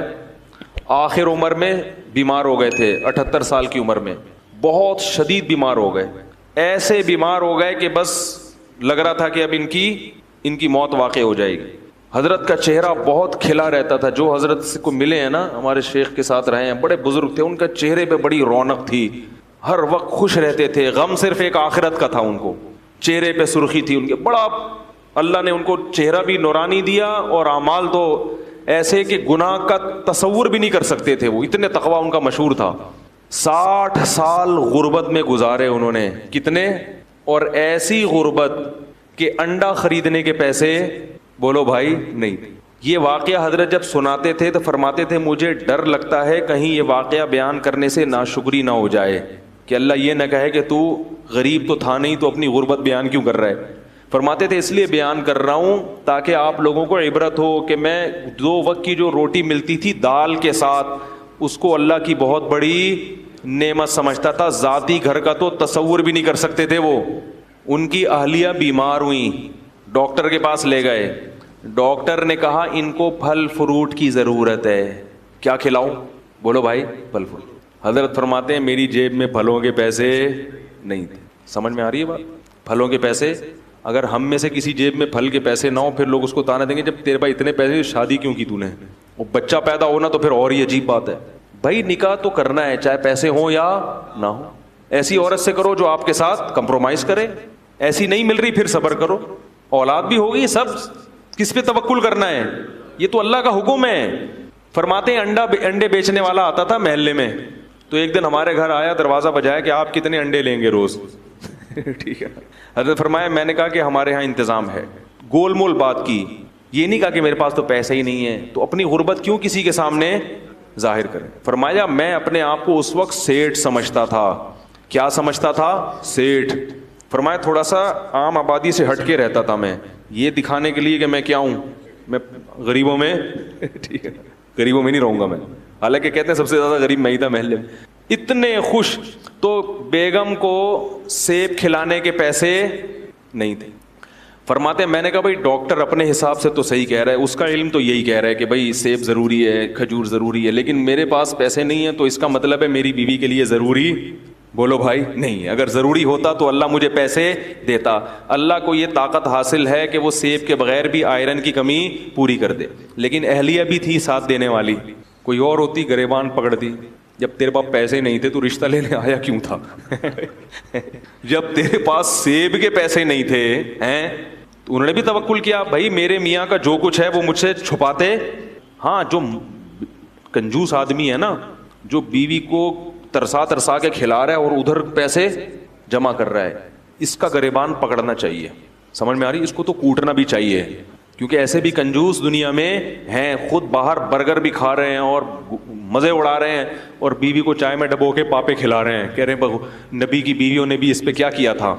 آخر عمر میں بیمار ہو گئے تھے، 78 سال کی عمر میں بہت شدید بیمار ہو گئے. ایسے بیمار ہو گئے کہ بس لگ رہا تھا کہ اب ان کی موت واقع ہو جائے گی. حضرت کا چہرہ بہت کھلا رہتا تھا. جو حضرت کو ملے ہیں نا، ہمارے شیخ کے ساتھ رہے ہیں، بڑے بزرگ تھے، ان کا چہرے پہ بڑی رونق تھی، ہر وقت خوش رہتے تھے. غم صرف ایک آخرت کا تھا. ان کو چہرے پہ سرخی تھی ان کے. بڑا اللہ نے ان کو چہرہ بھی نورانی دیا، اور اعمال تو ایسے کہ گناہ کا تصور بھی نہیں کر سکتے تھے. وہ اتنے تقویٰ ان کا مشہور تھا. 60 سال غربت میں گزارے انہوں نے. کتنے؟ اور ایسی غربت کہ انڈا خریدنے کے پیسے، بولو بھائی، نہیں. یہ واقعہ حضرت جب سناتے تھے تو فرماتے تھے مجھے ڈر لگتا ہے کہیں یہ واقعہ بیان کرنے سے ناشکری نہ ہو جائے، کہ اللہ یہ نہ کہے کہ تو غریب تو تھا نہیں تو اپنی غربت بیان کیوں کر رہا ہے. فرماتے تھے اس لیے بیان کر رہا ہوں تاکہ آپ لوگوں کو عبرت ہو کہ میں 2 وقت کی جو روٹی ملتی تھی دال کے ساتھ، اس کو اللہ کی بہت بڑی نعمت سمجھتا تھا. ذاتی گھر کا تو تصور بھی نہیں کر سکتے تھے وہ. ان کی اہلیہ بیمار ہوئیں، ڈاکٹر کے پاس لے گئے. ڈاکٹر نے کہا ان کو پھل فروٹ کی ضرورت ہے. کیا کھلاؤں؟ بولو بھائی، پھل فروٹ. حضرت فرماتے ہیں میری جیب میں پھلوں کے پیسے نہیں تھے. سمجھ میں آ رہی ہے بات؟ پھلوں کے پیسے، اگر ہم میں سے کسی جیب میں پھل کے پیسے نہ ہو، پھر لوگ اس کو تانا دیں گے جب تیرے پاس اتنے پیسے شادی کیوں کی تو نے. وہ بچہ پیدا ہونا تو پھر اور ہی عجیب بات ہے. بھائی نکاح تو کرنا ہے چاہے پیسے ہوں یا نہ ہو. ایسی عورت سے کرو جو آپ کے ساتھ کمپرومائز کرے. ایسی نہیں مل رہی پھر صبر کرو. اولاد بھی ہوگی، سب کس پہ توکل کرنا ہے؟ یہ تو اللہ کا حکم ہے. فرماتے ہیں انڈے بیچنے والا آتا تھا محلے میں، تو ایک دن ہمارے گھر آیا، دروازہ بجایا کہ آپ کتنے انڈے لیں گے روز؟ ٹھیک ہے. حضرت فرمایا میں نے کہا کہ ہمارے ہاں انتظام ہے. گول مول بات کی. یہ نہیں کہا کہ میرے پاس تو پیسے ہی نہیں ہے، تو اپنی غربت کیوں کسی کے سامنے ظاہر کریں. فرمایا میں اپنے آپ کو اس وقت سیٹھ سمجھتا تھا. کیا سمجھتا تھا؟ سیٹھ. فرمایا تھوڑا سا عام آبادی سے ہٹ کے رہتا تھا میں، یہ دکھانے کے لیے کہ میں کیا ہوں، میں غریبوں میں ٹھیک ہے، غریبوں میں نہیں رہوں گا میں. حالانکہ کہتے ہیں سب سے زیادہ غریب میں ہی تھا محلے میں. اتنے خوش. تو بیگم کو سیب کھلانے کے پیسے نہیں تھے. فرماتے ہیں میں نے کہا بھائی ڈاکٹر اپنے حساب سے تو صحیح کہہ رہا ہے، اس کا علم تو یہی کہہ رہا ہے کہ بھائی سیب ضروری ہے، کھجور ضروری ہے، لیکن میرے پاس پیسے نہیں ہیں، تو اس کا مطلب ہے میری بیوی کے لیے ضروری، بولو بھائی، نہیں. اگر ضروری ہوتا تو اللہ مجھے پیسے دیتا. اللہ کو یہ طاقت حاصل ہے کہ وہ سیب کے بغیر بھی آئرن کی کمی پوری کر دے. لیکن اہلیہ بھی تھی ساتھ دینے والی. کوئی اور ہوتی گریبان پکڑ دی. جب تیرے پاس پیسے نہیں تھے تو رشتہ لینے آیا کیوں تھا؟ جب تیرے پاس سیب کے پیسے نہیں تھے ہیں تو انہوں نے بھی توکل کیا. بھائی میرے میاں کا جو کچھ ہے وہ مجھ سے چھپاتے. ہاں جو کنجوس آدمی ہے نا جو بیوی کو ترسا ترسا کے کھلا رہا ہے اور ادھر پیسے جمع کر رہا ہے, اس کا گریبان پکڑنا چاہیے. سمجھ میں آ رہی؟ اس کو تو کوٹنا بھی چاہیے, کیونکہ ایسے بھی کنجوس دنیا میں ہیں, خود باہر برگر بھی کھا رہے ہیں اور مزے اڑا رہے ہیں, اور بیوی کو چائے میں ڈبو کے پاپے کھلا رہے ہیں, کہہ رہے ہیں نبی کی بیویوں نے بھی اس پہ کیا کیا تھا,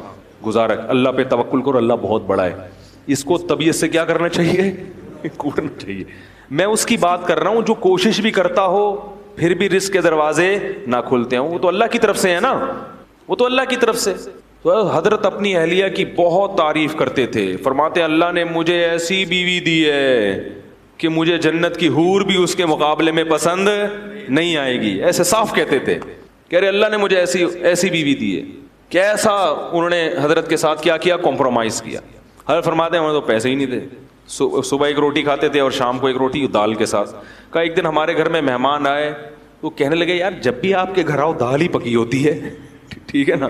گزارا. اللہ پہ توکل کرو, اللہ بہت بڑا ہے. اس کو طبیعت سے کیا کرنا چاہیے, کوٹنا چاہیے. میں اس کی بات کر رہا ہوں جو کوشش بھی کرتا ہو پھر بھی رزق کے دروازے نہ کھلتے ہوں, وہ تو اللہ کی طرف سے ہے نا, وہ تو اللہ کی طرف سے. تو حضرت اپنی اہلیہ کی بہت تعریف کرتے تھے, فرماتے اللہ نے مجھے ایسی بیوی دی ہے کہ مجھے جنت کی حور بھی اس کے مقابلے میں پسند نہیں آئے گی. ایسے صاف کہتے تھے, کہہ رہے اللہ نے مجھے ایسی بیوی دی ہے. کیسا انہوں نے حضرت کے ساتھ کیا کمپرومائز کیا. حضرت فرماتے ہیں ہمیں تو پیسے ہی نہیں تھے, صبح ایک روٹی کھاتے تھے اور شام کو ایک روٹی دال کے ساتھ. کہا ایک دن ہمارے گھر میں مہمان آئے تو کہنے لگے یار جب بھی آپ کے گھر آؤ دال ہی پکی ہوتی ہے. ٹھیک ہے نا.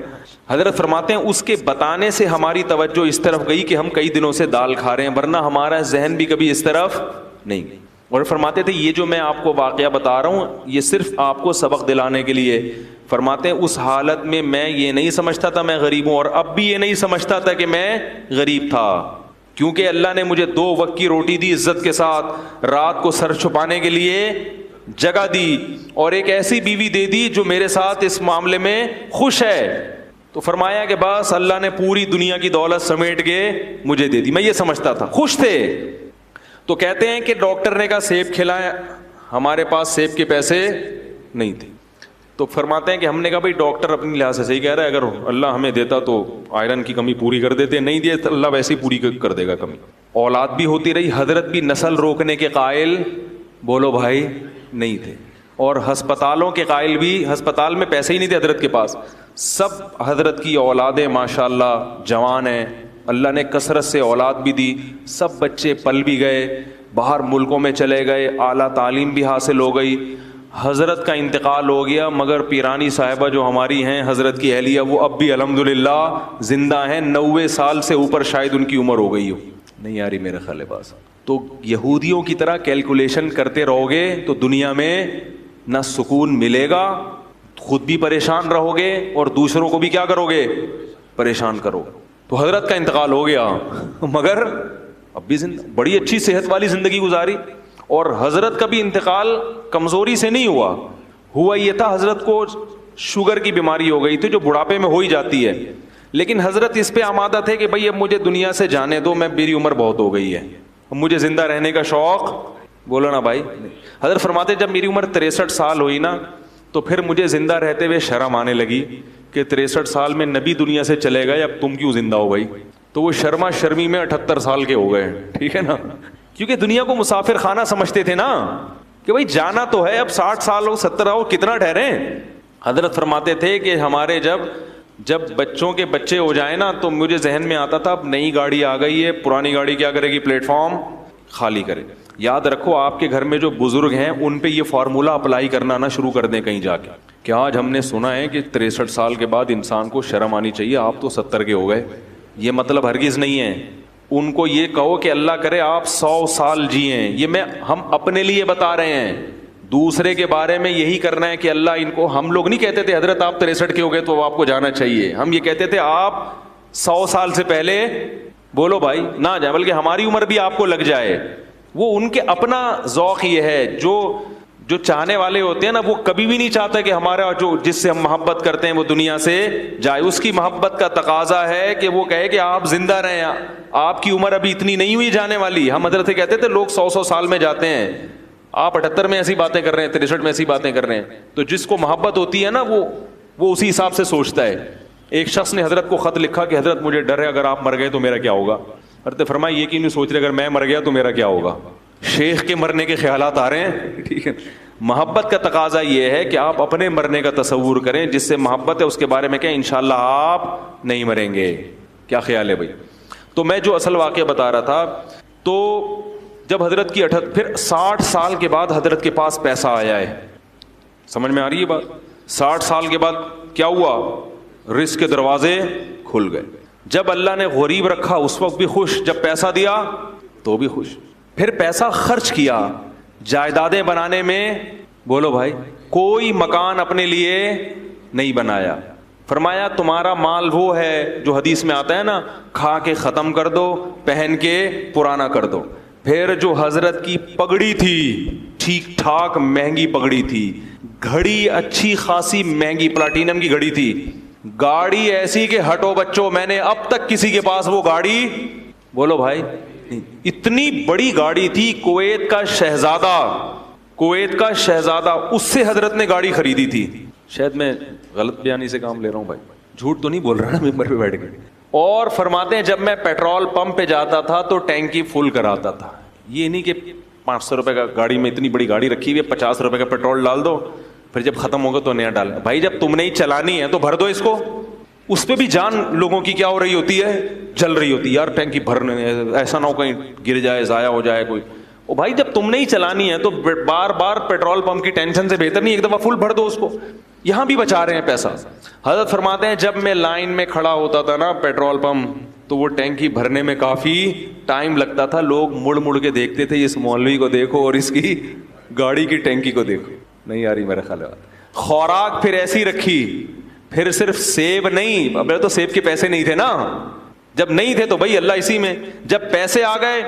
حضرت فرماتے ہیں اس کے بتانے سے ہماری توجہ اس طرف گئی کہ ہم کئی دنوں سے دال کھا رہے ہیں, ورنہ ہمارا ذہن بھی کبھی اس طرف نہیں. اور فرماتے تھے یہ جو میں آپ کو واقعہ بتا رہا ہوں یہ صرف آپ کو سبق دلانے کے لیے. فرماتے ہیں اس حالت میں یہ نہیں سمجھتا تھا میں غریب ہوں, اور اب بھی یہ نہیں سمجھتا تھا کہ میں غریب تھا, کیونکہ اللہ نے مجھے 2 وقت کی روٹی دی عزت کے ساتھ, رات کو سر چھپانے کے لیے جگہ دی, اور ایک ایسی بیوی دے دی جو میرے ساتھ اس معاملے میں خوش ہے. تو فرمایا کہ بس اللہ نے پوری دنیا کی دولت سمیٹ کے مجھے دے دی. میں یہ سمجھتا تھا, خوش تھے. تو کہتے ہیں کہ ڈاکٹر نے کہا سیب کھلائیں, ہمارے پاس سیب کے پیسے نہیں تھے. تو فرماتے ہیں کہ ہم نے کہا بھائی ڈاکٹر اپنی لحاظ سے صحیح کہہ رہا ہے, اگر اللہ ہمیں دیتا تو آئرن کی کمی پوری کر دیتے, نہیں دیا تو اللہ ویسے ہی پوری کر دے گا کمی. اولاد بھی ہوتی رہی, حضرت بھی نسل روکنے کے قائل بولو بھائی نہیں تھے, اور ہسپتالوں کے قائل بھی, ہسپتال میں پیسے ہی نہیں تھے حضرت کے پاس. سب حضرت کی اولادیں ماشاءاللہ جوان ہیں, اللہ نے کثرت سے اولاد بھی دی, سب بچے پل بھی گئے, باہر ملکوں میں چلے گئے, اعلیٰ تعلیم بھی حاصل ہو گئی. حضرت کا انتقال ہو گیا, مگر پیرانی صاحبہ جو ہماری ہیں حضرت کی اہلیہ وہ اب بھی الحمدللہ زندہ ہیں. 90 سال سے اوپر شاید ان کی عمر ہو گئی ہو. نہیں آ رہی میرے خیال بات. تو یہودیوں کی طرح کیلکولیشن کرتے رہو گے تو دنیا میں نہ سکون ملے گا, خود بھی پریشان رہو گے اور دوسروں کو بھی کیا کرو گے, پریشان کرو. تو حضرت کا انتقال ہو گیا مگر اب بھی بڑی اچھی صحت والی زندگی گزاری. اور حضرت کا بھی انتقال کمزوری سے نہیں ہوا یہ تھا حضرت کو شوگر کی بیماری ہو گئی تھی جو بڑھاپے میں ہو ہی جاتی ہے, لیکن حضرت اس پہ آمادہ تھے کہ بھائی اب مجھے دنیا سے جانے دو, میں میری عمر بہت ہو گئی ہے, اب مجھے زندہ رہنے کا شوق, بولو نا بھائی. حضرت فرماتے جب میری عمر 63 سال ہوئی نا تو پھر مجھے زندہ رہتے ہوئے شرم آنے لگی کہ 63 سال میں نبی دنیا سے چلے گئے, اب تم کیوں زندہ ہو بھائی. تو وہ شرما شرمی میں 78 سال کے ہو گئے. ٹھیک ہے نا, کیونکہ دنیا کو مسافر خانہ سمجھتے تھے نا کہ بھائی جانا تو ہے, اب 60 سال ہو 70 ہو کتنا ٹھہرے. حضرت فرماتے تھے کہ ہمارے جب بچوں کے بچے ہو جائیں نا تو مجھے ذہن میں آتا تھا اب نئی گاڑی آ گئی ہے, پرانی گاڑی کیا کرے گی, پلیٹ فارم خالی کرے. یاد رکھو آپ کے گھر میں جو بزرگ ہیں ان پہ یہ فارمولہ اپلائی کرنا نہ شروع کر دیں کہیں جا کے کہ آج ہم نے سنا ہے کہ 63 سال کے بعد انسان کو شرم آنی چاہیے, آپ تو 70 کے ہو گئے. یہ مطلب ہرگز نہیں ہے. ان کو یہ کہو کہ اللہ کرے آپ 100 سال جیئیں. یہ ہم اپنے لیے بتا رہے ہیں, دوسرے کے بارے میں یہی کرنا ہے کہ اللہ ان کو, ہم لوگ نہیں کہتے تھے حضرت آپ 63 کے ہو گئے تو آپ کو جانا چاہیے, ہم یہ کہتے تھے آپ 100 سال سے پہلے بولو بھائی نہ جائے, بلکہ ہماری عمر بھی آپ کو لگ جائے. وہ ان کے اپنا ذوق یہ ہے, جو چاہنے والے ہوتے ہیں نا وہ کبھی بھی نہیں چاہتا کہ ہمارا جس سے ہم محبت کرتے ہیں وہ دنیا سے جائے. اس کی محبت کا تقاضا ہے کہ وہ کہے کہ آپ زندہ رہیں, آپ کی عمر ابھی اتنی نہیں ہوئی جانے والی. ہم حضرت سے کہتے تھے لوگ 100 سال میں جاتے ہیں, آپ 78 میں ایسی باتیں کر رہے ہیں, 63 میں ایسی باتیں کر رہے ہیں. تو جس کو محبت ہوتی ہے نا وہ اسی حساب سے سوچتا ہے. ایک شخص نے حضرت کو خط لکھا کہ حضرت مجھے ڈر ہے اگر آپ مر گئے تو میرا کیا ہوگا. حضرت فرمایا یہ کیوں نہیں سوچ رہے اگر میں مر گیا تو میرا کیا ہوگا. شیخ کے مرنے کے خیالات آ رہے ہیں. ٹھیک ہے, محبت کا تقاضا یہ ہے کہ آپ اپنے مرنے کا تصور کریں, جس سے محبت ہے اس کے بارے میں کہیں انشاءاللہ آپ نہیں مریں گے. کیا خیال ہے بھائی. تو میں جو اصل واقعہ بتا رہا تھا, تو جب حضرت کی پھر 60 سال کے بعد حضرت کے پاس پیسہ آیا ہے. سمجھ میں آ رہی ہے بات. 60 سال کے بعد کیا ہوا, رزق کے دروازے کھل گئے. جب اللہ نے غریب رکھا اس وقت بھی خوش, جب پیسہ دیا تو بھی خوش. پھر پیسہ خرچ کیا جائیدادیں بنانے میں, بولو بھائی کوئی مکان اپنے لیے نہیں بنایا. فرمایا تمہارا مال وہ ہے جو حدیث میں آتا ہے نا, کھا کے ختم کر دو, پہن کے پرانا کر دو. پھر جو حضرت کی پگڑی تھی, ٹھیک ٹھاک مہنگی پگڑی تھی, گھڑی اچھی خاصی مہنگی پلاٹینم کی گھڑی تھی, گاڑی ایسی کہ ہٹو بچوں, میں نے اب تک کسی کے پاس وہ گاڑی, بولو بھائی, اتنی بڑی گاڑی تھی. کویت کا شہزادہ اس سے حضرت نے گاڑی خریدی تھی. شاید میں غلط بیانی سے کام لے رہا ہوں بھائی, جھوٹ تو نہیں بول رہا نا ممبر پہ بیٹھ کے. اور فرماتے ہیں جب میں پیٹرول پمپ پہ جاتا تھا تو ٹینکی فل کراتا تھا. یہ نہیں کہ 500 روپے کا گاڑی میں اتنی بڑی گاڑی رکھی ہوئی ہے, 50 روپے کا پیٹرول ڈال دو, پھر جب ختم ہوگا تو نیا ڈالنا. بھائی جب تم نے ہی چلانی ہے تو بھر دو اس کو. اس پہ بھی جان لوگوں کی کیا ہو رہی ہوتی ہے, جل رہی ہوتی ہے. یار ٹینکی بھرنے, ایسا نہ ہو کہیں گر جائے, ضائع ہو جائے کوئی. او بھائی جب تم نے ہی چلانی ہے تو بار بار پیٹرول پمپ کی ٹینشن سے بہتر نہیں ایک دفعہ فل بھر دو اس کو. یہاں بھی بچا رہے ہیں پیسہ. حضرت فرماتے ہیں جب میں لائن میں کھڑا ہوتا تھا نا پیٹرول پمپ, تو وہ ٹینکی بھرنے میں کافی ٹائم لگتا تھا. لوگ مڑ مڑ کے دیکھتے تھے, اس مولوی کو دیکھو اور اس کی گاڑی کی ٹینکی کو دیکھو. نہیں آ رہی میرا خیال ہے. خوراک پھر ایسی رکھی, پھر صرف سیب نہیں, اب تو سیب کے پیسے نہیں تھے نا, جب نہیں تھے تو بھائی اللہ اسی میں, جب پیسے آ گئے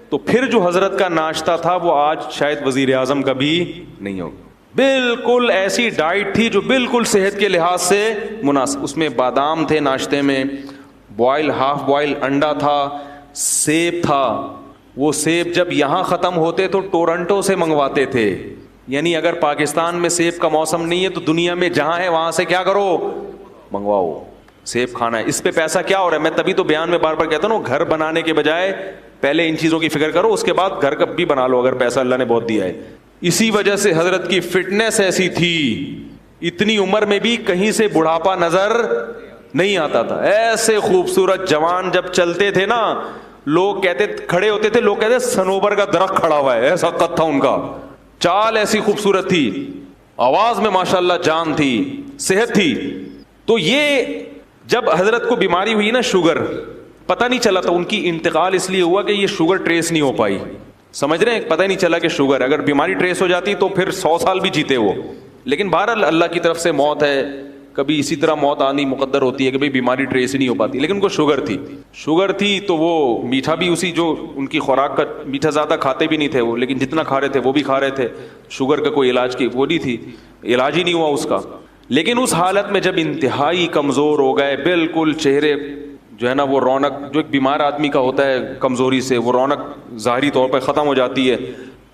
تو پھر جو حضرت کا ناشتہ تھا وہ آج شاید وزیر اعظم کا بھی نہیں ہوگا. بالکل ایسی ڈائٹ تھی جو بالکل صحت کے لحاظ سے مناسب. اس میں بادام تھے ناشتے میں, بوائل ہاف بوائل انڈا تھا, سیب تھا. وہ سیب جب یہاں ختم ہوتے تو ٹورنٹو سے منگواتے تھے. یعنی اگر پاکستان میں سیب کا موسم نہیں ہے تو دنیا میں جہاں ہے وہاں سے کیا کرو, منگواؤ, سیب کھانا ہے. اس پہ پیسہ کیا ہو رہا ہے, میں تبھی تو بیان میں بار بار کہتا ہوں, گھر بنانے کے بجائے پہلے ان چیزوں کی فکر کرو, اس کے بعد گھر کا بھی بنا لو اگر پیسہ اللہ نے بہت دیا ہے. اسی وجہ سے حضرت کی فٹنس ایسی تھی, اتنی عمر میں بھی کہیں سے بڑھاپا نظر نہیں آتا تھا. ایسے خوبصورت جوان جب چلتے تھے نا, لوگ کہتے, کھڑے ہوتے تھے لوگ کہتے صنوبر کا درخت کھڑا ہوا ہے, ایسا قد تھا ان کا. چال ایسی خوبصورت تھی, آواز میں ماشاءاللہ جان تھی, صحت تھی. تو یہ جب حضرت کو بیماری ہوئی نا شوگر, پتہ نہیں چلا تھا. ان کی انتقال اس لیے ہوا کہ یہ شوگر ٹریس نہیں ہو پائی. سمجھ رہے ہیں, پتہ نہیں چلا کہ شوگر, اگر بیماری ٹریس ہو جاتی تو پھر 100 سال بھی جیتے وہ. لیکن بہرحال اللہ کی طرف سے موت ہے, کبھی اسی طرح موت آنی مقدر ہوتی ہے کہ بھئی بیماری ٹریس ہی نہیں ہو پاتی. لیکن ان کو شوگر تھی تو وہ میٹھا بھی اسی, جو ان کی خوراک کا میٹھا زیادہ کھاتے بھی نہیں تھے وہ, لیکن جتنا کھا رہے تھے وہ بھی کھا رہے تھے. شوگر کا کوئی علاج کی وہ نہیں تھی, علاج ہی نہیں ہوا اس کا. لیکن اس حالت میں جب انتہائی کمزور ہو گئے, بالکل چہرے جو ہے نا وہ رونق جو ایک بیمار آدمی کا ہوتا ہے کمزوری سے, وہ رونق ظاہری طور پہ ختم ہو جاتی ہے,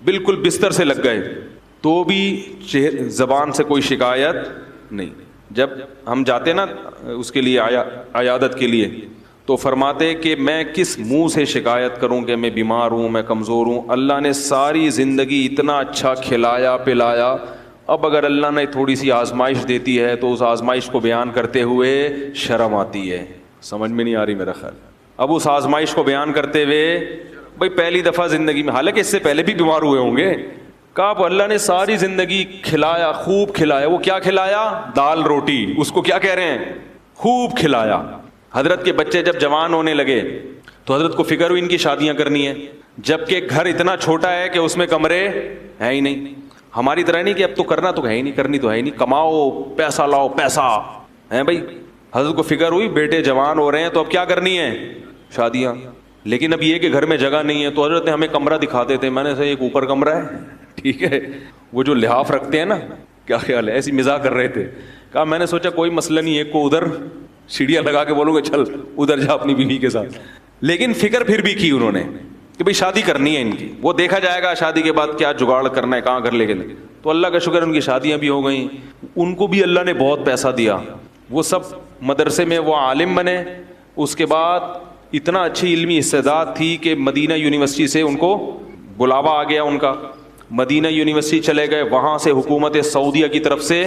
بالکل بستر سے لگ گئے. تو بھی زبان سے کوئی شکایت نہیں. جب ہم جاتے نا اس کے لیے عیادت کے لیے, تو فرماتے کہ میں کس منہ سے شکایت کروں کہ میں بیمار ہوں, میں کمزور ہوں. اللہ نے ساری زندگی اتنا اچھا کھلایا پلایا, اب اگر اللہ نے تھوڑی سی آزمائش دیتی ہے تو اس آزمائش کو بیان کرتے ہوئے شرم آتی ہے. سمجھ میں نہیں آ رہی میرا خیال. اب اس آزمائش کو بیان کرتے ہوئے, بھائی پہلی دفعہ زندگی میں, حالانکہ اس سے پہلے بھی بیمار ہوئے ہوں گے, کہا اللہ نے ساری زندگی کھلایا, خوب کھلایا. وہ کیا کھلایا, دال روٹی, اس کو کیا کہہ رہے ہیں, خوب کھلایا. حضرت کے بچے جب جوان ہونے لگے تو حضرت کو فکر ہوئی ان کی شادیاں کرنی ہے, جبکہ گھر اتنا چھوٹا ہے کہ اس میں کمرے ہیں ہی نہیں. ہماری طرح نہیں کہ اب تو کرنا تو ہے ہی نہیں, کرنی تو ہے ہی نہیں, کماؤ پیسہ لاؤ پیسہ ہے بھائی. حضرت کو فکر ہوئی بیٹے جوان ہو رہے ہیں تو اب کیا کرنی ہے, شادیاں. لیکن اب یہ کہ گھر میں جگہ نہیں ہے, تو حضرت نے ہمیں کمرہ دکھاتے تھے. میں نے کہا ایک اوپر کمرہ ہے, ٹھیک ہے, وہ جو لحاف رکھتے ہیں نا, کیا خیال ہے, ایسی مزاح کر رہے تھے. کہا میں نے سوچا کوئی مسئلہ نہیں, ایک کو ادھر سیڑھیاں لگا کے بولو گے چل ادھر جا اپنی بیوی کے ساتھ. لیکن فکر پھر بھی کی انہوں نے کہ بھئی شادی کرنی ہے ان کی, وہ دیکھا جائے گا شادی کے بعد کیا جگاڑ کرنا ہے, کہاں گھر لے کے لیں. تو اللہ کا شکر ان کی شادیاں بھی ہو گئیں, ان کو بھی اللہ نے بہت پیسہ دیا. وہ سب مدرسے میں وہ عالم بنے. اس کے بعد اتنا اچھی علمی استعداد تھی کہ مدینہ یونیورسٹی سے ان کو بلاوا آ گیا ان کا, مدینہ یونیورسٹی چلے گئے. وہاں سے حکومت سعودیہ کی طرف سے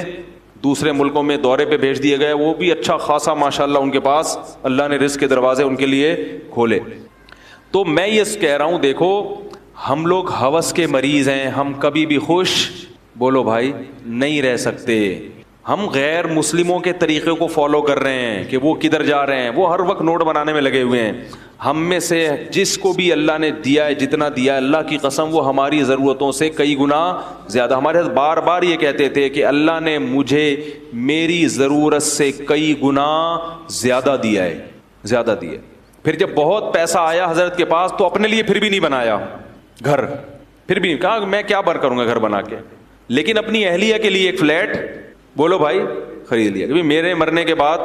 دوسرے ملکوں میں دورے پہ بھیج دیے گئے. وہ بھی اچھا خاصا ماشاءاللہ ان کے پاس اللہ نے رزق کے دروازے ان کے لیے کھولے. تو میں یہ کہہ رہا ہوں, دیکھو ہم لوگ ہوس کے مریض ہیں, ہم کبھی بھی خوش, بولو بھائی, نہیں رہ سکتے. ہم غیر مسلموں کے طریقے کو فالو کر رہے ہیں کہ وہ کدھر جا رہے ہیں, وہ ہر وقت نوٹ بنانے میں لگے ہوئے ہیں. ہم میں سے جس کو بھی اللہ نے دیا ہے، جتنا دیا ہے، اللہ کی قسم وہ ہماری ضرورتوں سے کئی گنا زیادہ. ہمارے حضرت بار بار یہ کہتے تھے کہ اللہ نے مجھے میری ضرورت سے کئی گنا زیادہ دیا ہے، زیادہ دیا ہے. پھر جب بہت پیسہ آیا حضرت کے پاس تو اپنے لیے پھر بھی نہیں بنایا گھر، پھر بھی کہا میں کیا بر کروں گا گھر بنا کے، لیکن اپنی اہلیہ کے لیے ایک فلیٹ بولو بھائی خرید لیا کہ میرے مرنے کے بعد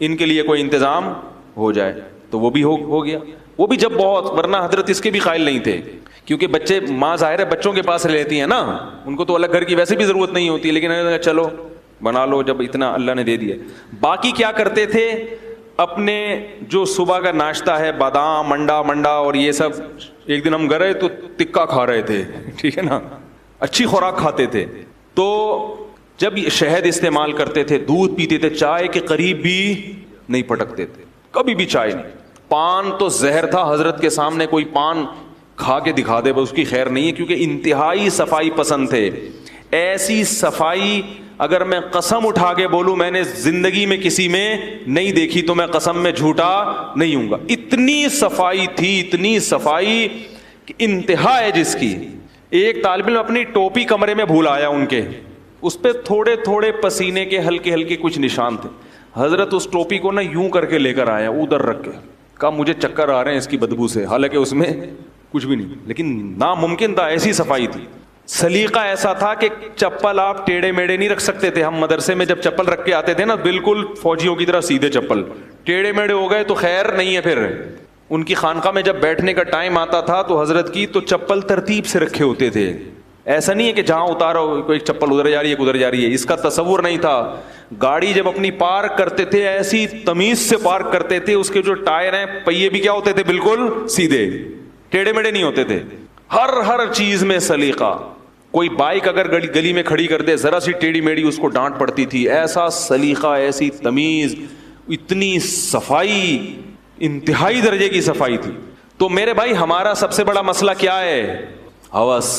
ان کے لیے کوئی انتظام ہو جائے. تو وہ بھی ہو گیا. وہ بھی جب بہت، ورنہ حضرت اس کے بھی قائل نہیں تھے، کیونکہ بچے، ماں ظاہر ہے بچوں کے پاس رہتی ہیں نا، ان کو تو الگ گھر کی ویسے بھی ضرورت نہیں ہوتی، لیکن چلو بنا لو جب اتنا اللہ نے دے دیا. باقی کیا کرتے تھے، اپنے جو صبح کا ناشتہ ہے بادام منڈا اور یہ سب، ایک دن ہم گئے تو تکا کھا رہے تھے، ٹھیک ہے نا، اچھی خوراک کھاتے تھے. تو جب شہد استعمال کرتے تھے، دودھ پیتے تھے، چائے کے قریب بھی نہیں پٹکتے تھے، کبھی بھی چائے نہیں. پان تو زہر تھا، حضرت کے سامنے کوئی پان کھا کے دکھا دے بس اس کی خیر نہیں ہے، کیونکہ انتہائی صفائی پسند تھے. ایسی صفائی اگر میں قسم اٹھا کے بولوں میں نے زندگی میں کسی میں نہیں دیکھی تو میں قسم میں جھوٹا نہیں ہوں گا. اتنی صفائی تھی، اتنی صفائی کہ انتہا ہے جس کی. ایک طالب علم اپنی ٹوپی کمرے میں بھول آیا ان کے، اس پہ تھوڑے تھوڑے پسینے کے ہلکے ہلکے کچھ نشان تھے. حضرت اس ٹوپی کو نا یوں کر کے لے کر آیا، ادھر رکھ کے کہا مجھے چکر آ رہے ہیں اس کی بدبو سے، حالانکہ اس میں کچھ بھی نہیں، لیکن ناممکن تھا، ایسی صفائی تھی. سلیقہ ایسا تھا کہ چپل آپ ٹیڑے میڑے نہیں رکھ سکتے تھے. ہم مدرسے میں جب چپل رکھ کے آتے تھے نا، بالکل فوجیوں کی طرح سیدھے چپل، ٹیڑے میڑے ہو گئے تو خیر نہیں ہے. پھر ان کی خانقاہ میں جب بیٹھنے کا ٹائم آتا تھا تو حضرت کی تو چپل ترتیب سے رکھے ہوتے تھے. ایسا نہیں ہے کہ جہاں اتارو کوئی چپل ادھر جا رہی ہے ادھر جا رہی ہے، اس کا تصور نہیں تھا. گاڑی جب اپنی پارک کرتے تھے ایسی تمیز سے پارک کرتے تھے، اس کے جو ٹائر ہیں پہیے بھی کیا ہوتے تھے، بالکل سیدھے، ٹیڑے میڑے نہیں ہوتے تھے. ہر چیز میں سلیقہ. کوئی بائک اگر گلی میں کھڑی کر دے ذرا سی ٹیڑھی میڑھی اس کو ڈانٹ پڑتی تھی. ایسا سلیقہ، ایسی تمیز، اتنی صفائی، انتہائی درجے کی صفائی تھی. تو میرے بھائی ہمارا سب سے بڑا مسئلہ کیا ہے؟ ہوس.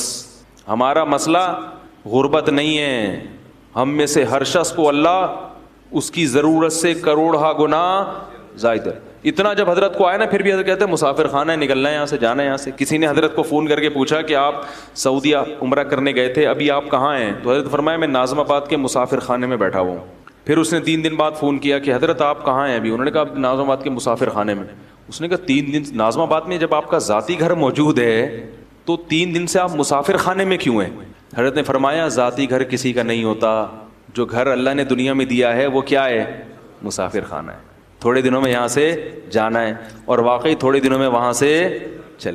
ہمارا مسئلہ غربت نہیں ہے. ہم میں سے ہر شخص کو اللہ اس کی ضرورت سے کروڑہ گنا زائد ہے. اتنا جب حضرت کو آیا نا، پھر بھی حضرت کہتے ہیں مسافر خانہ ہے، نکلنا ہے یہاں سے، جانا ہے یہاں سے. کسی نے حضرت کو فون کر کے پوچھا کہ آپ سعودیہ عمرہ کرنے گئے تھے، ابھی آپ کہاں ہیں؟ تو حضرت فرمایا میں ناظم آباد کے مسافر خانے میں بیٹھا ہوا ہوں. پھر اس نے 3 دن بعد فون کیا کہ حضرت آپ کہاں ہیں ابھی؟ انہوں نے کہا ناظم آباد کے مسافر خانے میں. اس نے کہا 3 دن ناظم آباد میں جب آپ کا ذاتی گھر موجود ہے تو 3 دن سے آپ مسافر خانے میں کیوں ہیں؟ حضرت نے فرمایا ذاتی گھر کسی کا نہیں ہوتا، جو گھر اللہ نے دنیا میں دیا ہے وہ کیا ہے؟ مسافر خانہ ہے. تھوڑے دنوں میں یہاں سے جانا ہے، اور واقعی تھوڑے دنوں میں وہاں سے چلے.